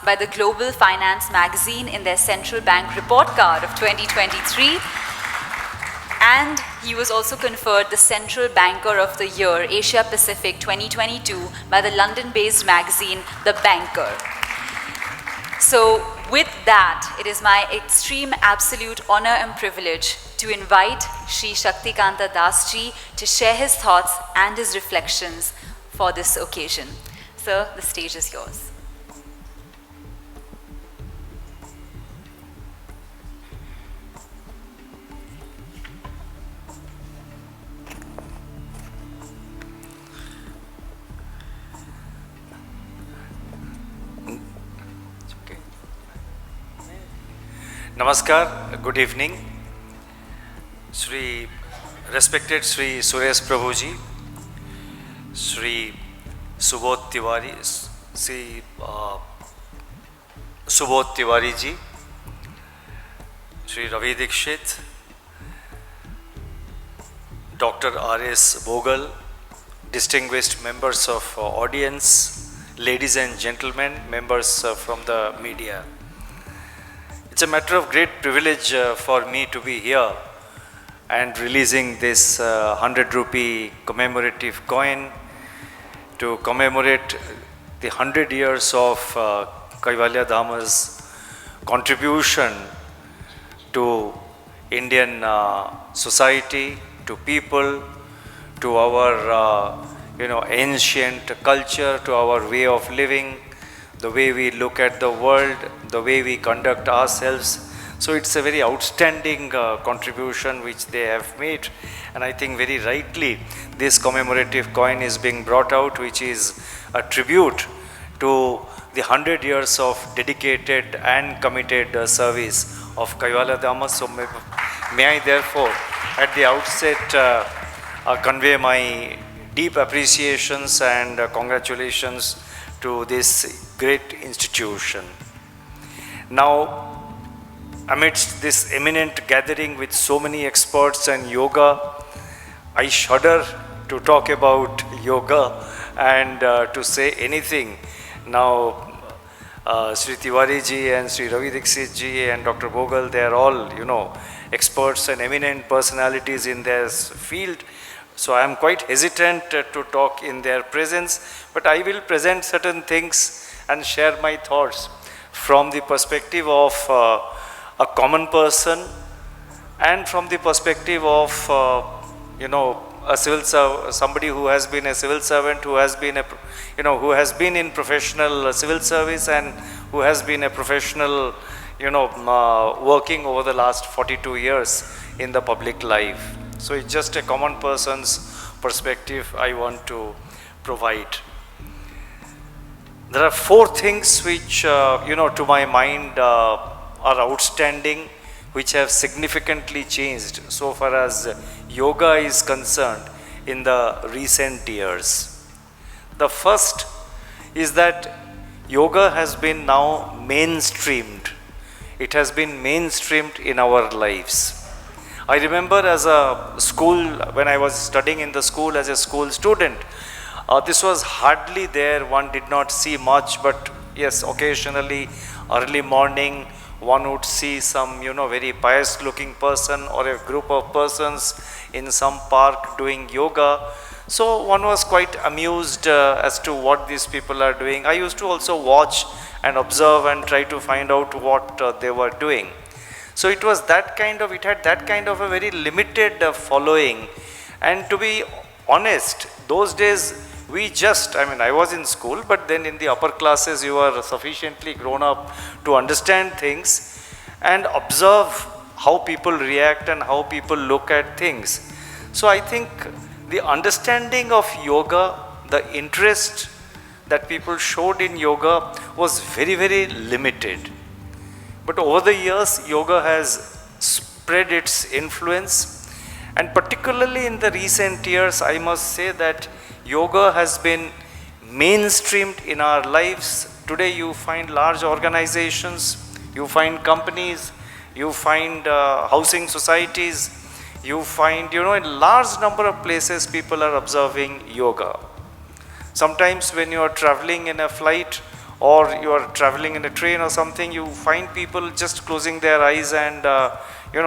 Speaker 1: by the Global Finance magazine in their Central Bank Report Card of 2023. And he was also conferred the Central Banker of the Year, Asia Pacific 2022 by the London-based magazine, The Banker. So with that, it is my extreme absolute honor and privilege to invite Shri Shaktikanta Das ji to share his thoughts and his reflections for this occasion. Sir, the stage is yours.
Speaker 11: Namaskar, good evening. Respected Sri Suresh Prabhuji, Sri Subodh Tiwari, Sri Subodh Tiwari ji, Sri Ravi Dikshit, Dr. R.S. Bogal, distinguished members of audience, ladies and gentlemen, members from the media. It's a matter of great privilege for me to be here and releasing this 100 rupee commemorative coin to commemorate the 100 years of Kaivalyadhama's contribution to Indian society, to people, to our ancient culture, to our way of living, the way we look at the world, the way we conduct ourselves. So it's a very outstanding contribution which they have made, and I think very rightly this commemorative coin is being brought out, which is a tribute to the 100 years of dedicated and committed service of Kaivalyadhama. So may I therefore at the outset convey my deep appreciations and congratulations to this great institution. Now, amidst this eminent gathering with so many experts and yoga, I shudder to talk about yoga and to say anything. Now, Sri Tiwari ji and Sri Ravi Dikshit ji and Dr. Bogal, they are all, experts and eminent personalities in their field. So I am quite hesitant to talk in their presence, but I will present certain things and share my thoughts from the perspective of a common person and from the perspective of, somebody who has been a civil servant, who has been who has been in professional civil service and who has been a professional, working over the last 42 years in the public life. So it's just a common person's perspective I want to provide. There are 4 things which, to my mind are outstanding, which have significantly changed so far as yoga is concerned in the recent years. The first is that yoga has been now mainstreamed. It has been mainstreamed in our lives. I remember as a school, when I was studying in the school as a school student, this was hardly there. One did not see much, but yes, occasionally, early morning, one would see some, very pious looking person or a group of persons in some park doing yoga. So one was quite amused as to what these people are doing. I used to also watch and observe and try to find out what they were doing. So it was that kind of, it had that kind of a very limited following. And to be honest, those days I was in school, but then in the upper classes you are sufficiently grown up to understand things and observe how people react and how people look at things. So I think the understanding of yoga, the interest that people showed in yoga was very, very limited. But over the years, yoga has spread its influence, and particularly in the recent years, I must say that yoga has been mainstreamed in our lives. Today you find large organizations, you find companies, you find housing societies, you find, in large number of places people are observing yoga. Sometimes when you are traveling in a flight or you are traveling in a train or something, you find people just closing their eyes and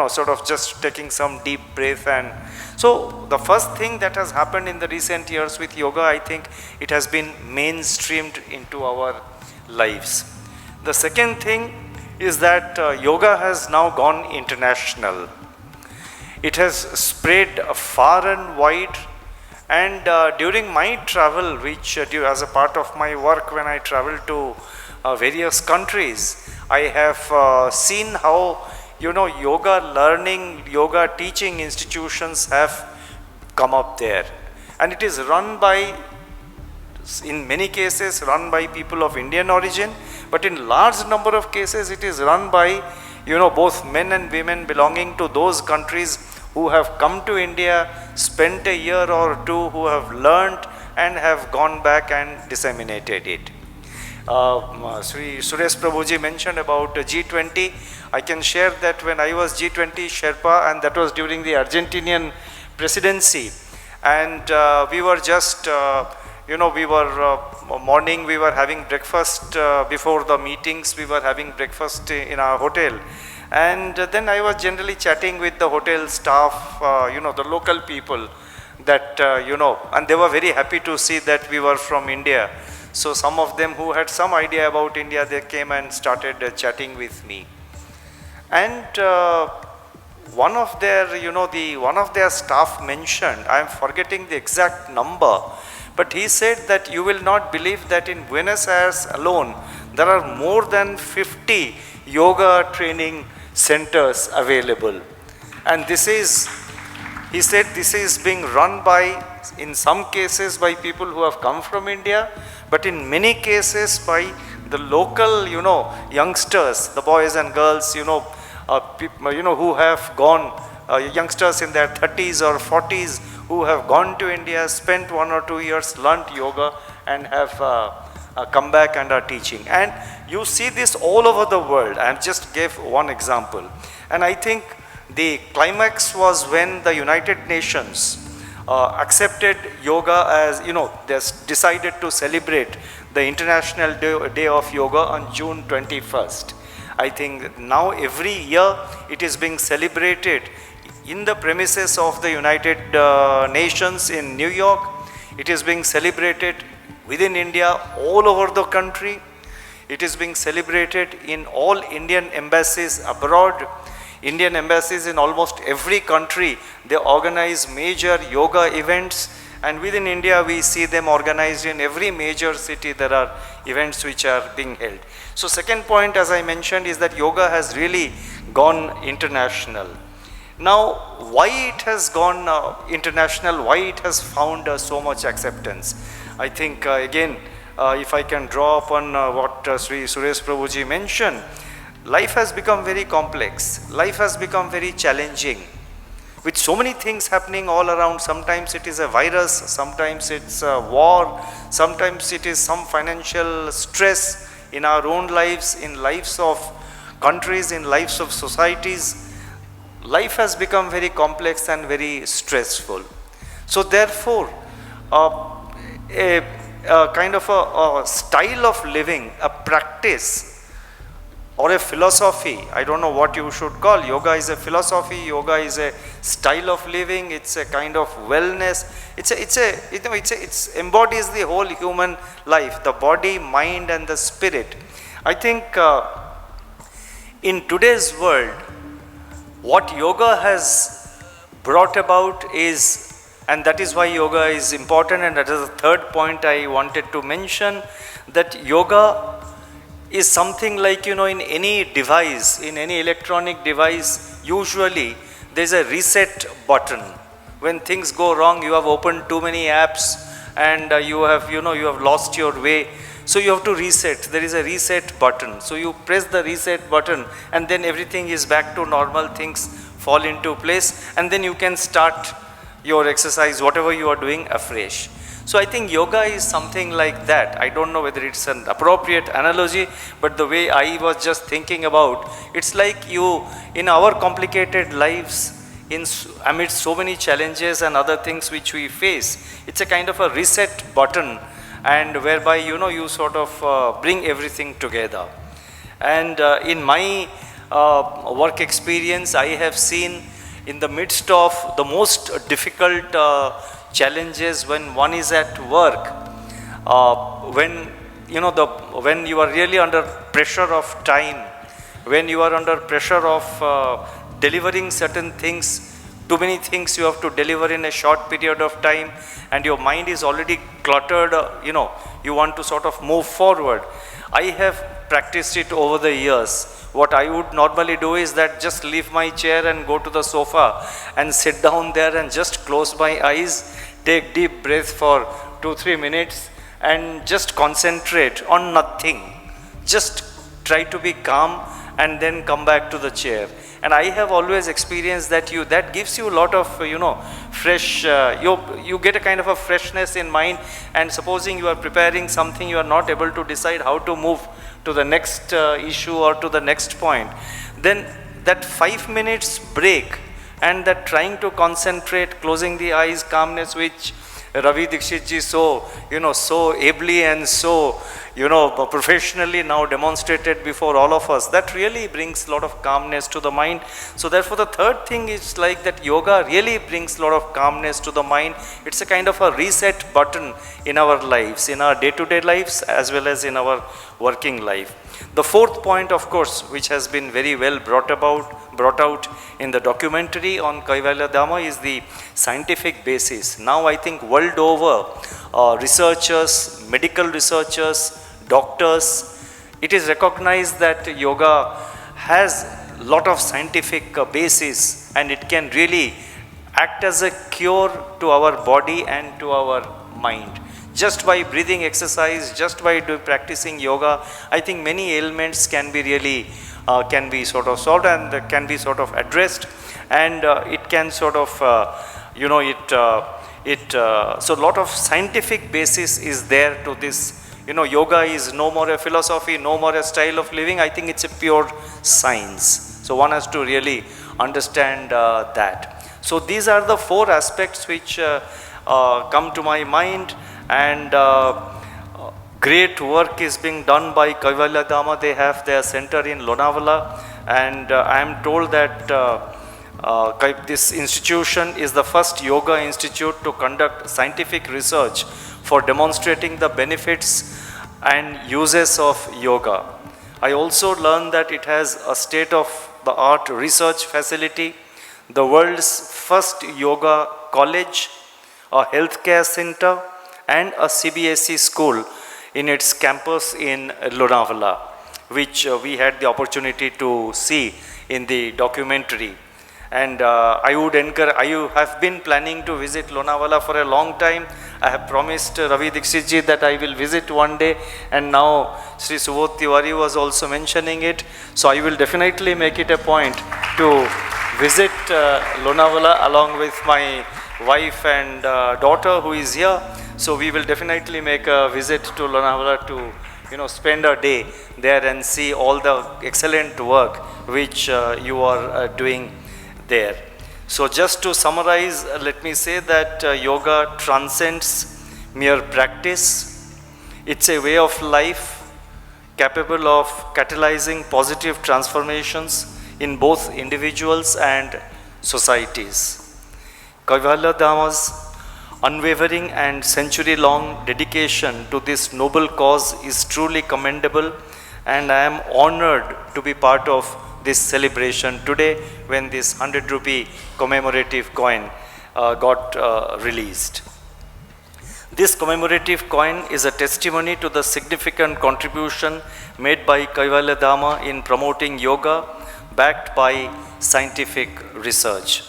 Speaker 11: sort of just taking some deep breath. And so the first thing that has happened in the recent years with yoga, I think it has been mainstreamed into our lives. The second thing is that yoga has now gone international. It has spread far and wide. And during my travel, which as a part of my work when I travel to various countries, I have seen how yoga learning, yoga teaching institutions have come up there. And it is run by, in many cases, run by people of Indian origin, but in large number of cases it is run by, both men and women belonging to those countries who have come to India, spent a year or two, who have learned and have gone back and disseminated it. Sri Suresh Prabhuji mentioned about G20. I can share that when I was G20 Sherpa, and that was during the Argentinian presidency, and we were just, morning we were having breakfast before the meetings, we were having breakfast in our hotel. And then I was generally chatting with the hotel staff, the local people that, and they were very happy to see that we were from India. So some of them who had some idea about India, they came and started chatting with me. And one of their, one of their staff mentioned, I am forgetting the exact number, but he said that you will not believe that in Buenos Aires alone, there are more than 50 yoga training centers available. And this is, he said, this is being run by, in some cases by people who have come from India, but in many cases by the local, youngsters, the boys and girls, who have gone, youngsters in their 30s or 40s who have gone to India, spent 1 or 2 years, learnt yoga and have come back and are teaching. And you see this all over the world. I just gave one example. And I think the climax was when the United Nations accepted yoga as, they decided to celebrate the International Day of Yoga on June 21st. I think now every year it is being celebrated in the premises of the United Nations in New York. It is being celebrated within India, all over the country. It is being celebrated in all Indian embassies abroad. Indian embassies in almost every country, they organize major yoga events, and within India we see them organized in every major city. There are events which are being held. So second point, as I mentioned, is that yoga has really gone international. Now, why it has gone international, why it has found so much acceptance? I think again, if I can draw upon what Sri Suresh Prabhuji mentioned, life has become very complex, life has become very challenging, with so many things happening all around. Sometimes it is a virus, sometimes it's a war, sometimes it is some financial stress in our own lives, in lives of countries, in lives of societies. Life has become very complex and very stressful. So therefore, a kind of a style of living, a practice, or a philosophy, I don't know what you should call. Yoga is a philosophy, yoga is a style of living, it's a kind of wellness, it embodies the whole human life, the body, mind and the spirit. I think in today's world, what yoga has brought about is, and that is why yoga is important, and that is the third point I wanted to mention, that yoga is something like, in any device, in any electronic device, usually there is a reset button. When things go wrong, you have opened too many apps and you have lost your way. So you have to reset. There is a reset button. So you press the reset button and then everything is back to normal, things fall into place, and then you can start your exercise, whatever you are doing, afresh. So I think yoga is something like that. I don't know whether it's an appropriate analogy, but the way I was just thinking about, it's like you, in our complicated lives, amidst so many challenges and other things which we face, it's a kind of a reset button, and whereby you sort of bring everything together. And in my work experience, I have seen in the midst of the most difficult challenges, when one is at work, when you are really under pressure of time, when you are under pressure of delivering certain things, too many things you have to deliver in a short period of time, and your mind is already cluttered, you want to sort of move forward. I have practiced it over the years. What I would normally do is that just leave my chair and go to the sofa and sit down there and just close my eyes, take deep breath for 2-3 minutes and just concentrate on nothing. Just try to be calm and then come back to the chair. And I have always experienced that that gives you a lot of, fresh, you get a kind of a freshness in mind. And supposing you are preparing something, you are not able to decide how to move to the next issue or to the next point, then that 5 minutes break and that trying to concentrate, closing the eyes, calmness, which Ravi Dikshit ji so ably and so professionally now demonstrated before all of us, that really brings a lot of calmness to the mind. So therefore the third thing is like that yoga really brings a lot of calmness to the mind. It's a kind of a reset button in our lives, in our day-to-day lives as well as in our working life. The fourth point, of course, which has been very well brought out in the documentary on Kaivalyadhama, is the scientific basis. Now I think world over, researchers, medical researchers, doctors, it is recognized that yoga has a lot of scientific basis, and it can really act as a cure to our body and to our mind. Just by breathing exercise, just by practicing yoga, I think many ailments can be really, can be sort of solved and can be sort of addressed, and it can sort of, so a lot of scientific basis is there to this. Yoga is no more a philosophy, no more a style of living. I think it's a pure science. So one has to really understand that. So these are the 4 aspects which come to my mind. And great work is being done by Kaivalyadhama. They have their center in Lonavala, and I am told that this institution is the first yoga institute to conduct scientific research for demonstrating the benefits and uses of yoga. I also learned that it has a state of the art research facility, the world's first yoga college, a healthcare center, and a CBSE school in its campus in Lonavala, which we had the opportunity to see in the documentary. And I would encourage, I have been planning to visit Lonavala for a long time. I have promised Ravi Dixitji that I will visit one day, and now Sri Subodh Tiwari was also mentioning it. So I will definitely make it a point to visit Lonavala along with my wife and daughter who is here. So we will definitely make a visit to Lonavala to spend a day there and see all the excellent work which you are doing there. So just to summarize, let me say that yoga transcends mere practice. It's a way of life capable of catalyzing positive transformations in both individuals and societies. Kaivalyadhama's unwavering and century-long dedication to this noble cause is truly commendable, and I am honored to be part of this celebration today when this 100 rupee commemorative coin got released. This commemorative coin is a testimony to the significant contribution made by Kaivalyadhama in promoting yoga, backed by scientific research.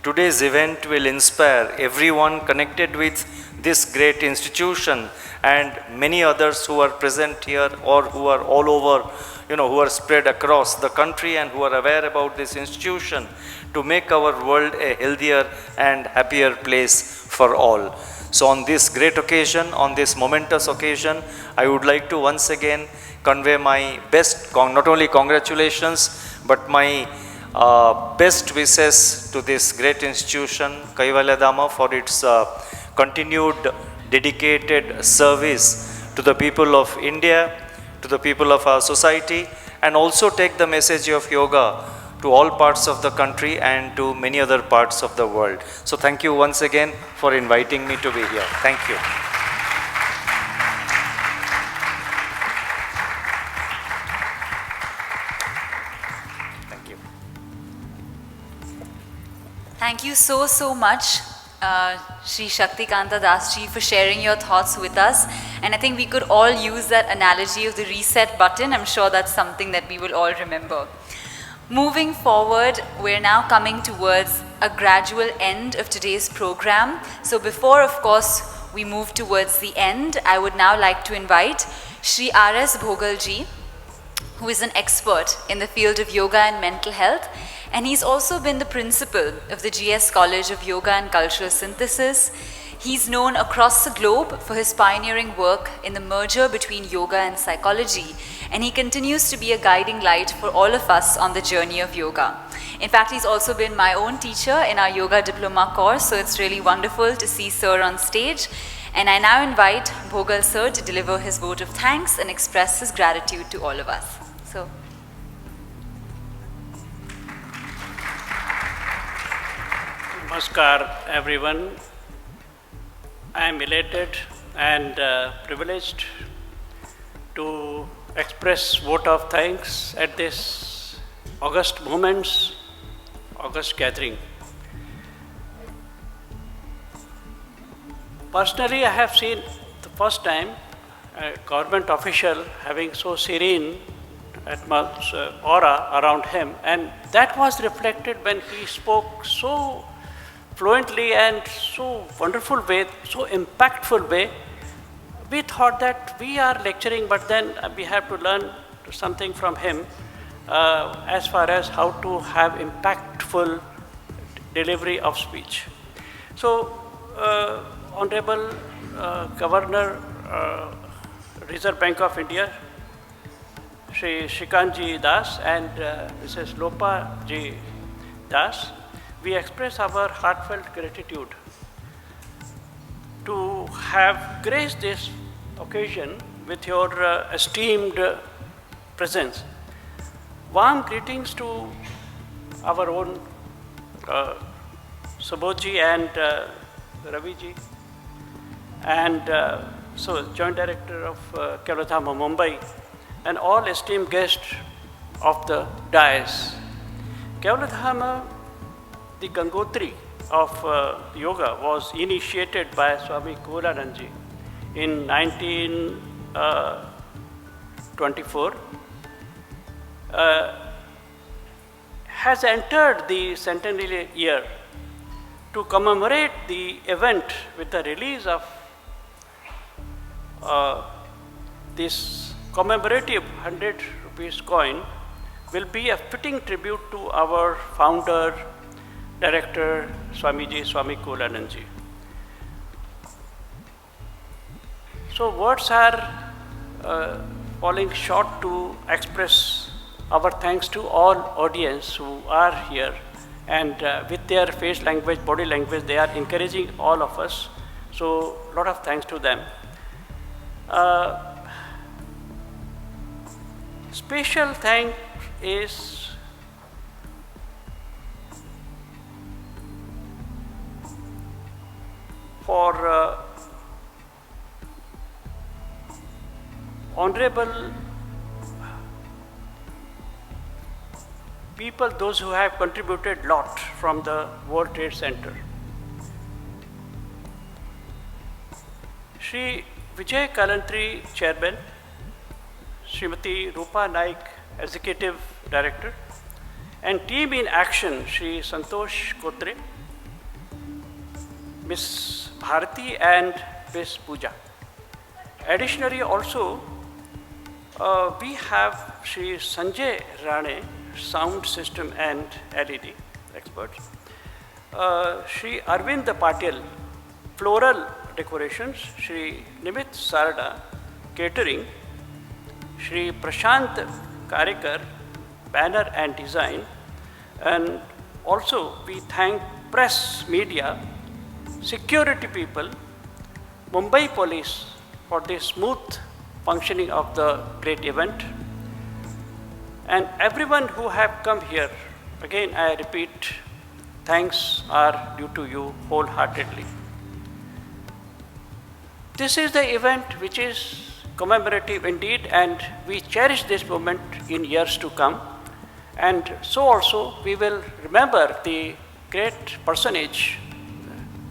Speaker 11: Today's event will inspire everyone connected with this great institution and many others who are present here or who are all over, who are spread across the country and who are aware about this institution, to make our world a healthier and happier place for all. So on this great occasion, on this momentous occasion, I would like to once again convey my best, not only congratulations, but my best wishes to this great institution, Kaivalyadhama, for its continued dedicated service to the people of India, to the people of our society, and also take the message of yoga to all parts of the country and to many other parts of the world. So thank you once again for inviting me to be here. Thank you. Thank you.
Speaker 1: Thank you so much, Shri Shaktikanta Das ji, for sharing your thoughts with us. And I think we could all use that analogy of the reset button. I'm sure that's something that we will all remember. Moving forward, we're now coming towards a gradual end of today's program. So before, of course, we move towards the end, I would now like to invite Shri R.S. Bhogal ji, who is an expert in the field of yoga and mental health. And he's also been the principal of the GS College of Yoga and Cultural Synthesis. He's known across the globe for his pioneering work in the merger between yoga and psychology, and he continues to be a guiding light for all of us on the journey of yoga. In fact, he's also been my own teacher in our yoga diploma course, so it's really wonderful to see Sir on stage. And I now invite Bhogal Sir to deliver his vote of thanks and express his gratitude to all of us. So.
Speaker 6: Namaskar, everyone. I am elated and privileged to express vote of thanks at this August Moments, August gathering. Personally, I have seen the first time a government official having so serene aura around him, and that was reflected when he spoke so fluently and so wonderful way, so impactful way. We thought that we are lecturing, but then we have to learn something from him as far as how to have impactful delivery of speech. So, Honorable Governor, Reserve Bank of India, Shri Shaktikanta Das and Mrs. Lopa Ji Das, we express our heartfelt gratitude to have graced this occasion with your esteemed presence. Warm greetings to our own Subodhji and Raviji, and so Joint Director of Kaivalyadhama Mumbai, and all esteemed guests of the dais. Kaivalyadhama, the Gangotri of yoga, was initiated by Swami Kaivalyadhama in 1924. Has entered the centenary year to commemorate the event with the release of this commemorative 100 rupees coin will be a fitting tribute to our founder, director, Swamiji, Swami Kaivalyadhama. So words are falling short to express our thanks to all audience who are here, and with their face language, body language, they are encouraging all of us. So a lot of thanks to them. Special thanks is for honorable people, those who have contributed lot from the World Trade Center. Shri Vijay Kalantri, Chairman, Srimati Rupa Naik, Executive Director, and team in action, Shri Santosh Kotre, Ms. Bharati and Ms. Pooja. Additionally also, we have Shri Sanjay Rane, sound system and LED experts. Shri Arvind Patil, floral decorations. Shri Nimit Sarda, catering. Shri Prashant Karikar, banner and design. And also we thank press, media, security people, Mumbai police for the smooth functioning of the great event. And everyone who have come here, again I repeat, thanks are due to you wholeheartedly. This is the event which is commemorative indeed, and we cherish this moment in years to come. And so also we will remember the great personage,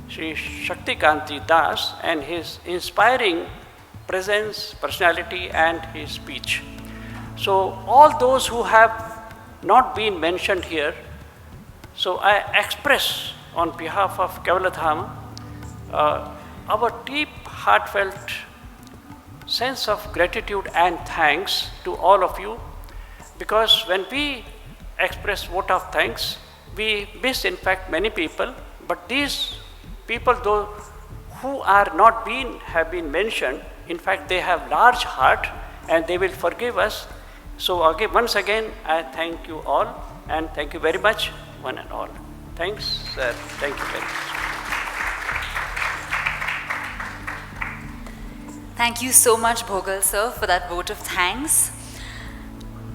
Speaker 6: Shri Shaktikanta Das, and his inspiring presence, personality, and his speech. So all those who have not been mentioned here, so I express on behalf of Kaivalyadhama our deep, heartfelt sense of gratitude and thanks to all of you, because when we express vote of thanks, we miss in fact many people, but these people though who are not have been mentioned, in fact they have large heart and they will forgive us. So again, once again, I thank you all, and thank you very much, one and all. Thanks, sir. Thank you very much.
Speaker 1: Thank you so much, Bhogal sir, for that vote of thanks.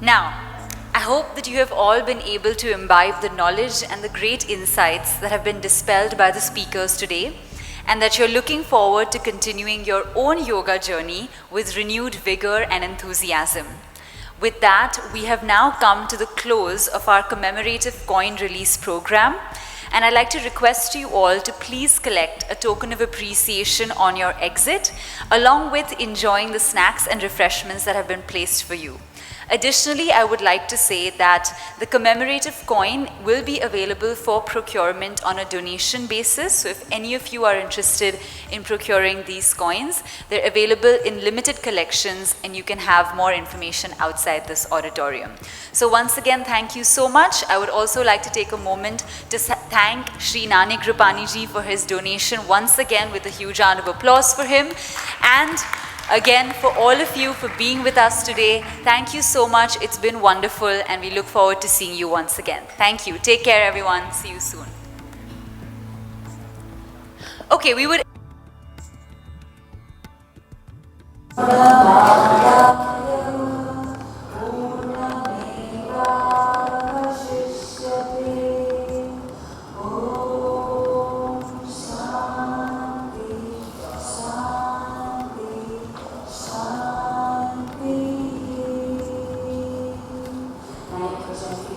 Speaker 1: Now, I hope that you have all been able to imbibe the knowledge and the great insights that have been dispelled by the speakers today, and that you're looking forward to continuing your own yoga journey with renewed vigor and enthusiasm. With that, we have now come to the close of our commemorative coin release program, and I'd like to request you all to please collect a token of appreciation on your exit, along with enjoying the snacks and refreshments that have been placed for you. Additionally, I would like to say that the commemorative coin will be available for procurement on a donation basis. So if any of you are interested in procuring these coins, they're available in limited collections, and you can have more information outside this auditorium. So once again, thank you so much. I would also like to take a moment to thank Shri Nanak Rupani ji for his donation once again, with a huge round of applause for him. And again, for all of you for being with us today, thank you so much. It's been wonderful, and we look forward to seeing you once again. Thank you. Take care, everyone. See you soon. Okay, we would...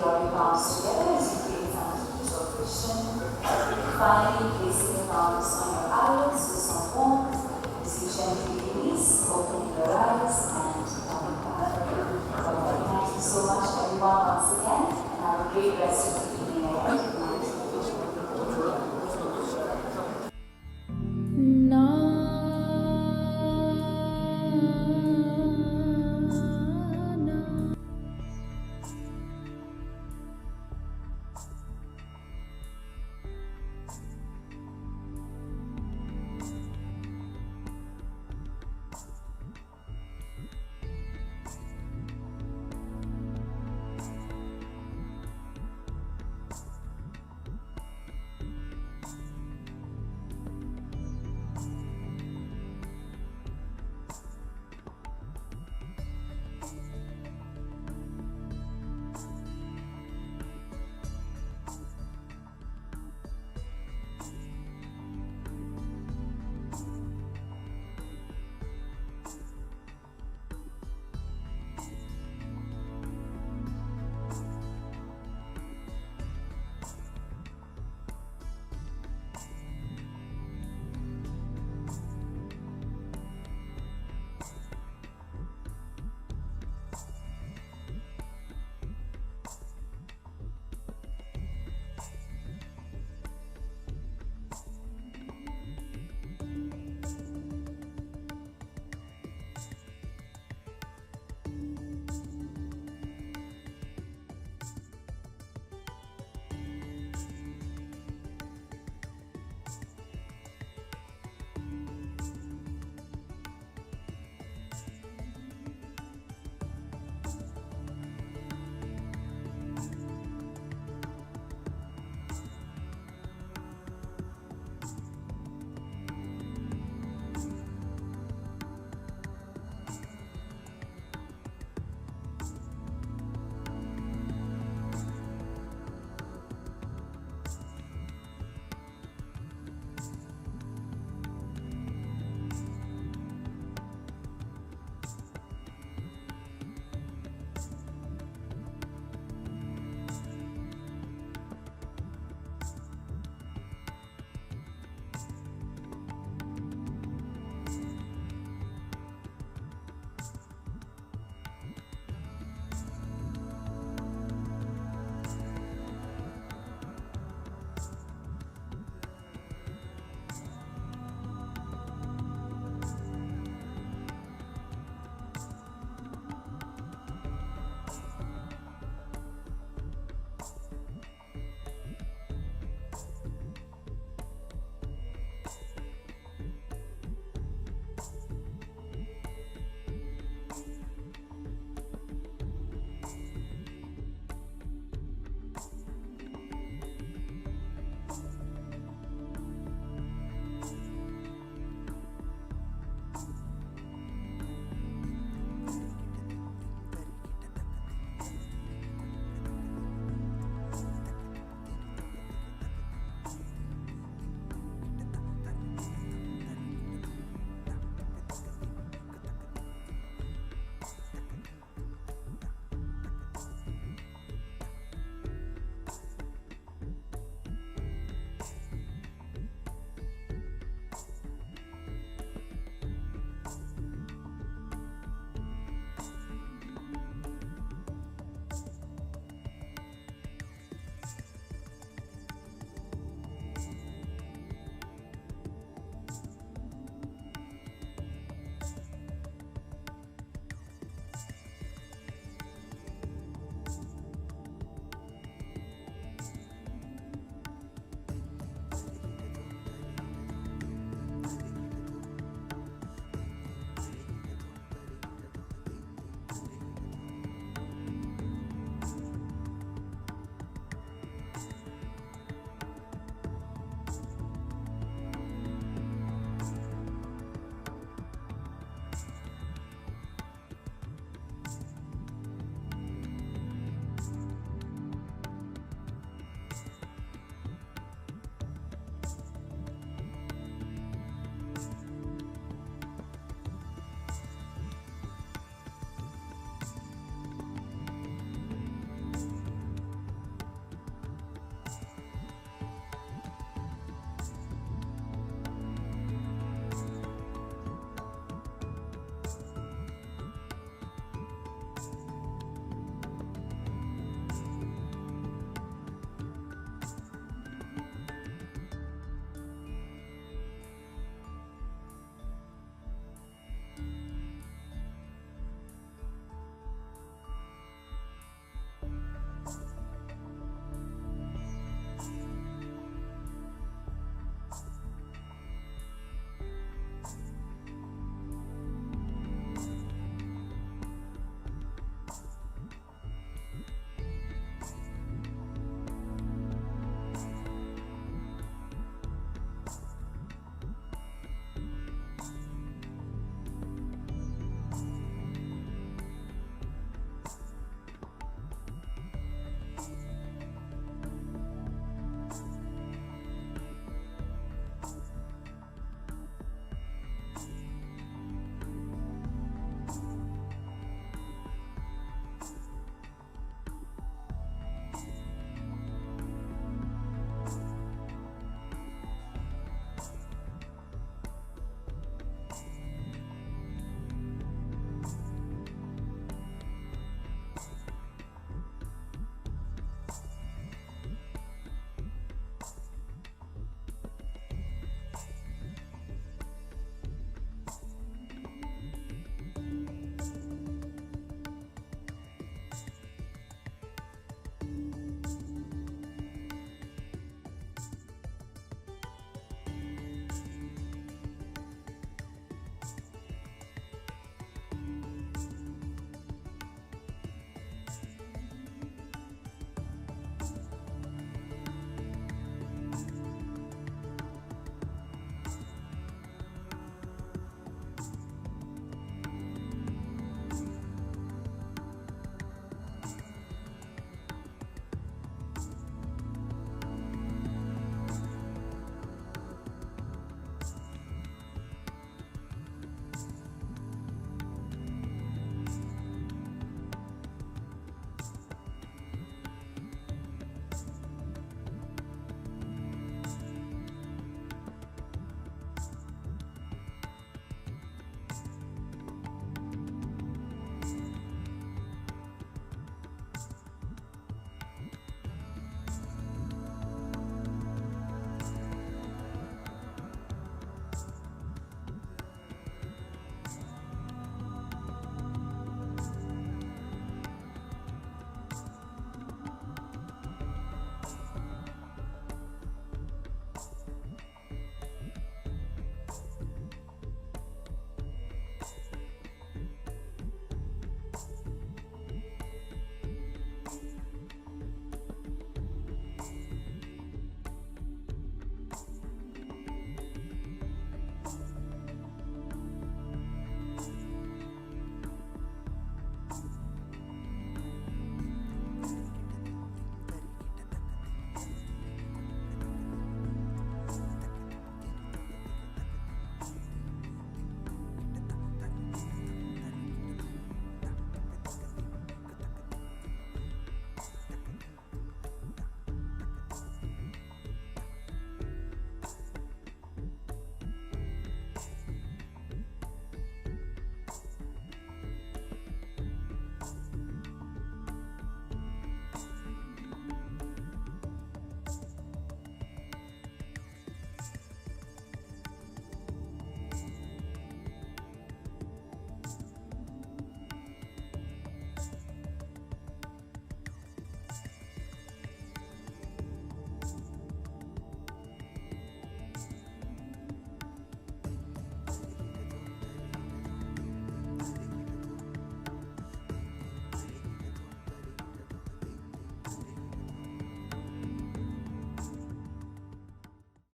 Speaker 12: Your palms together.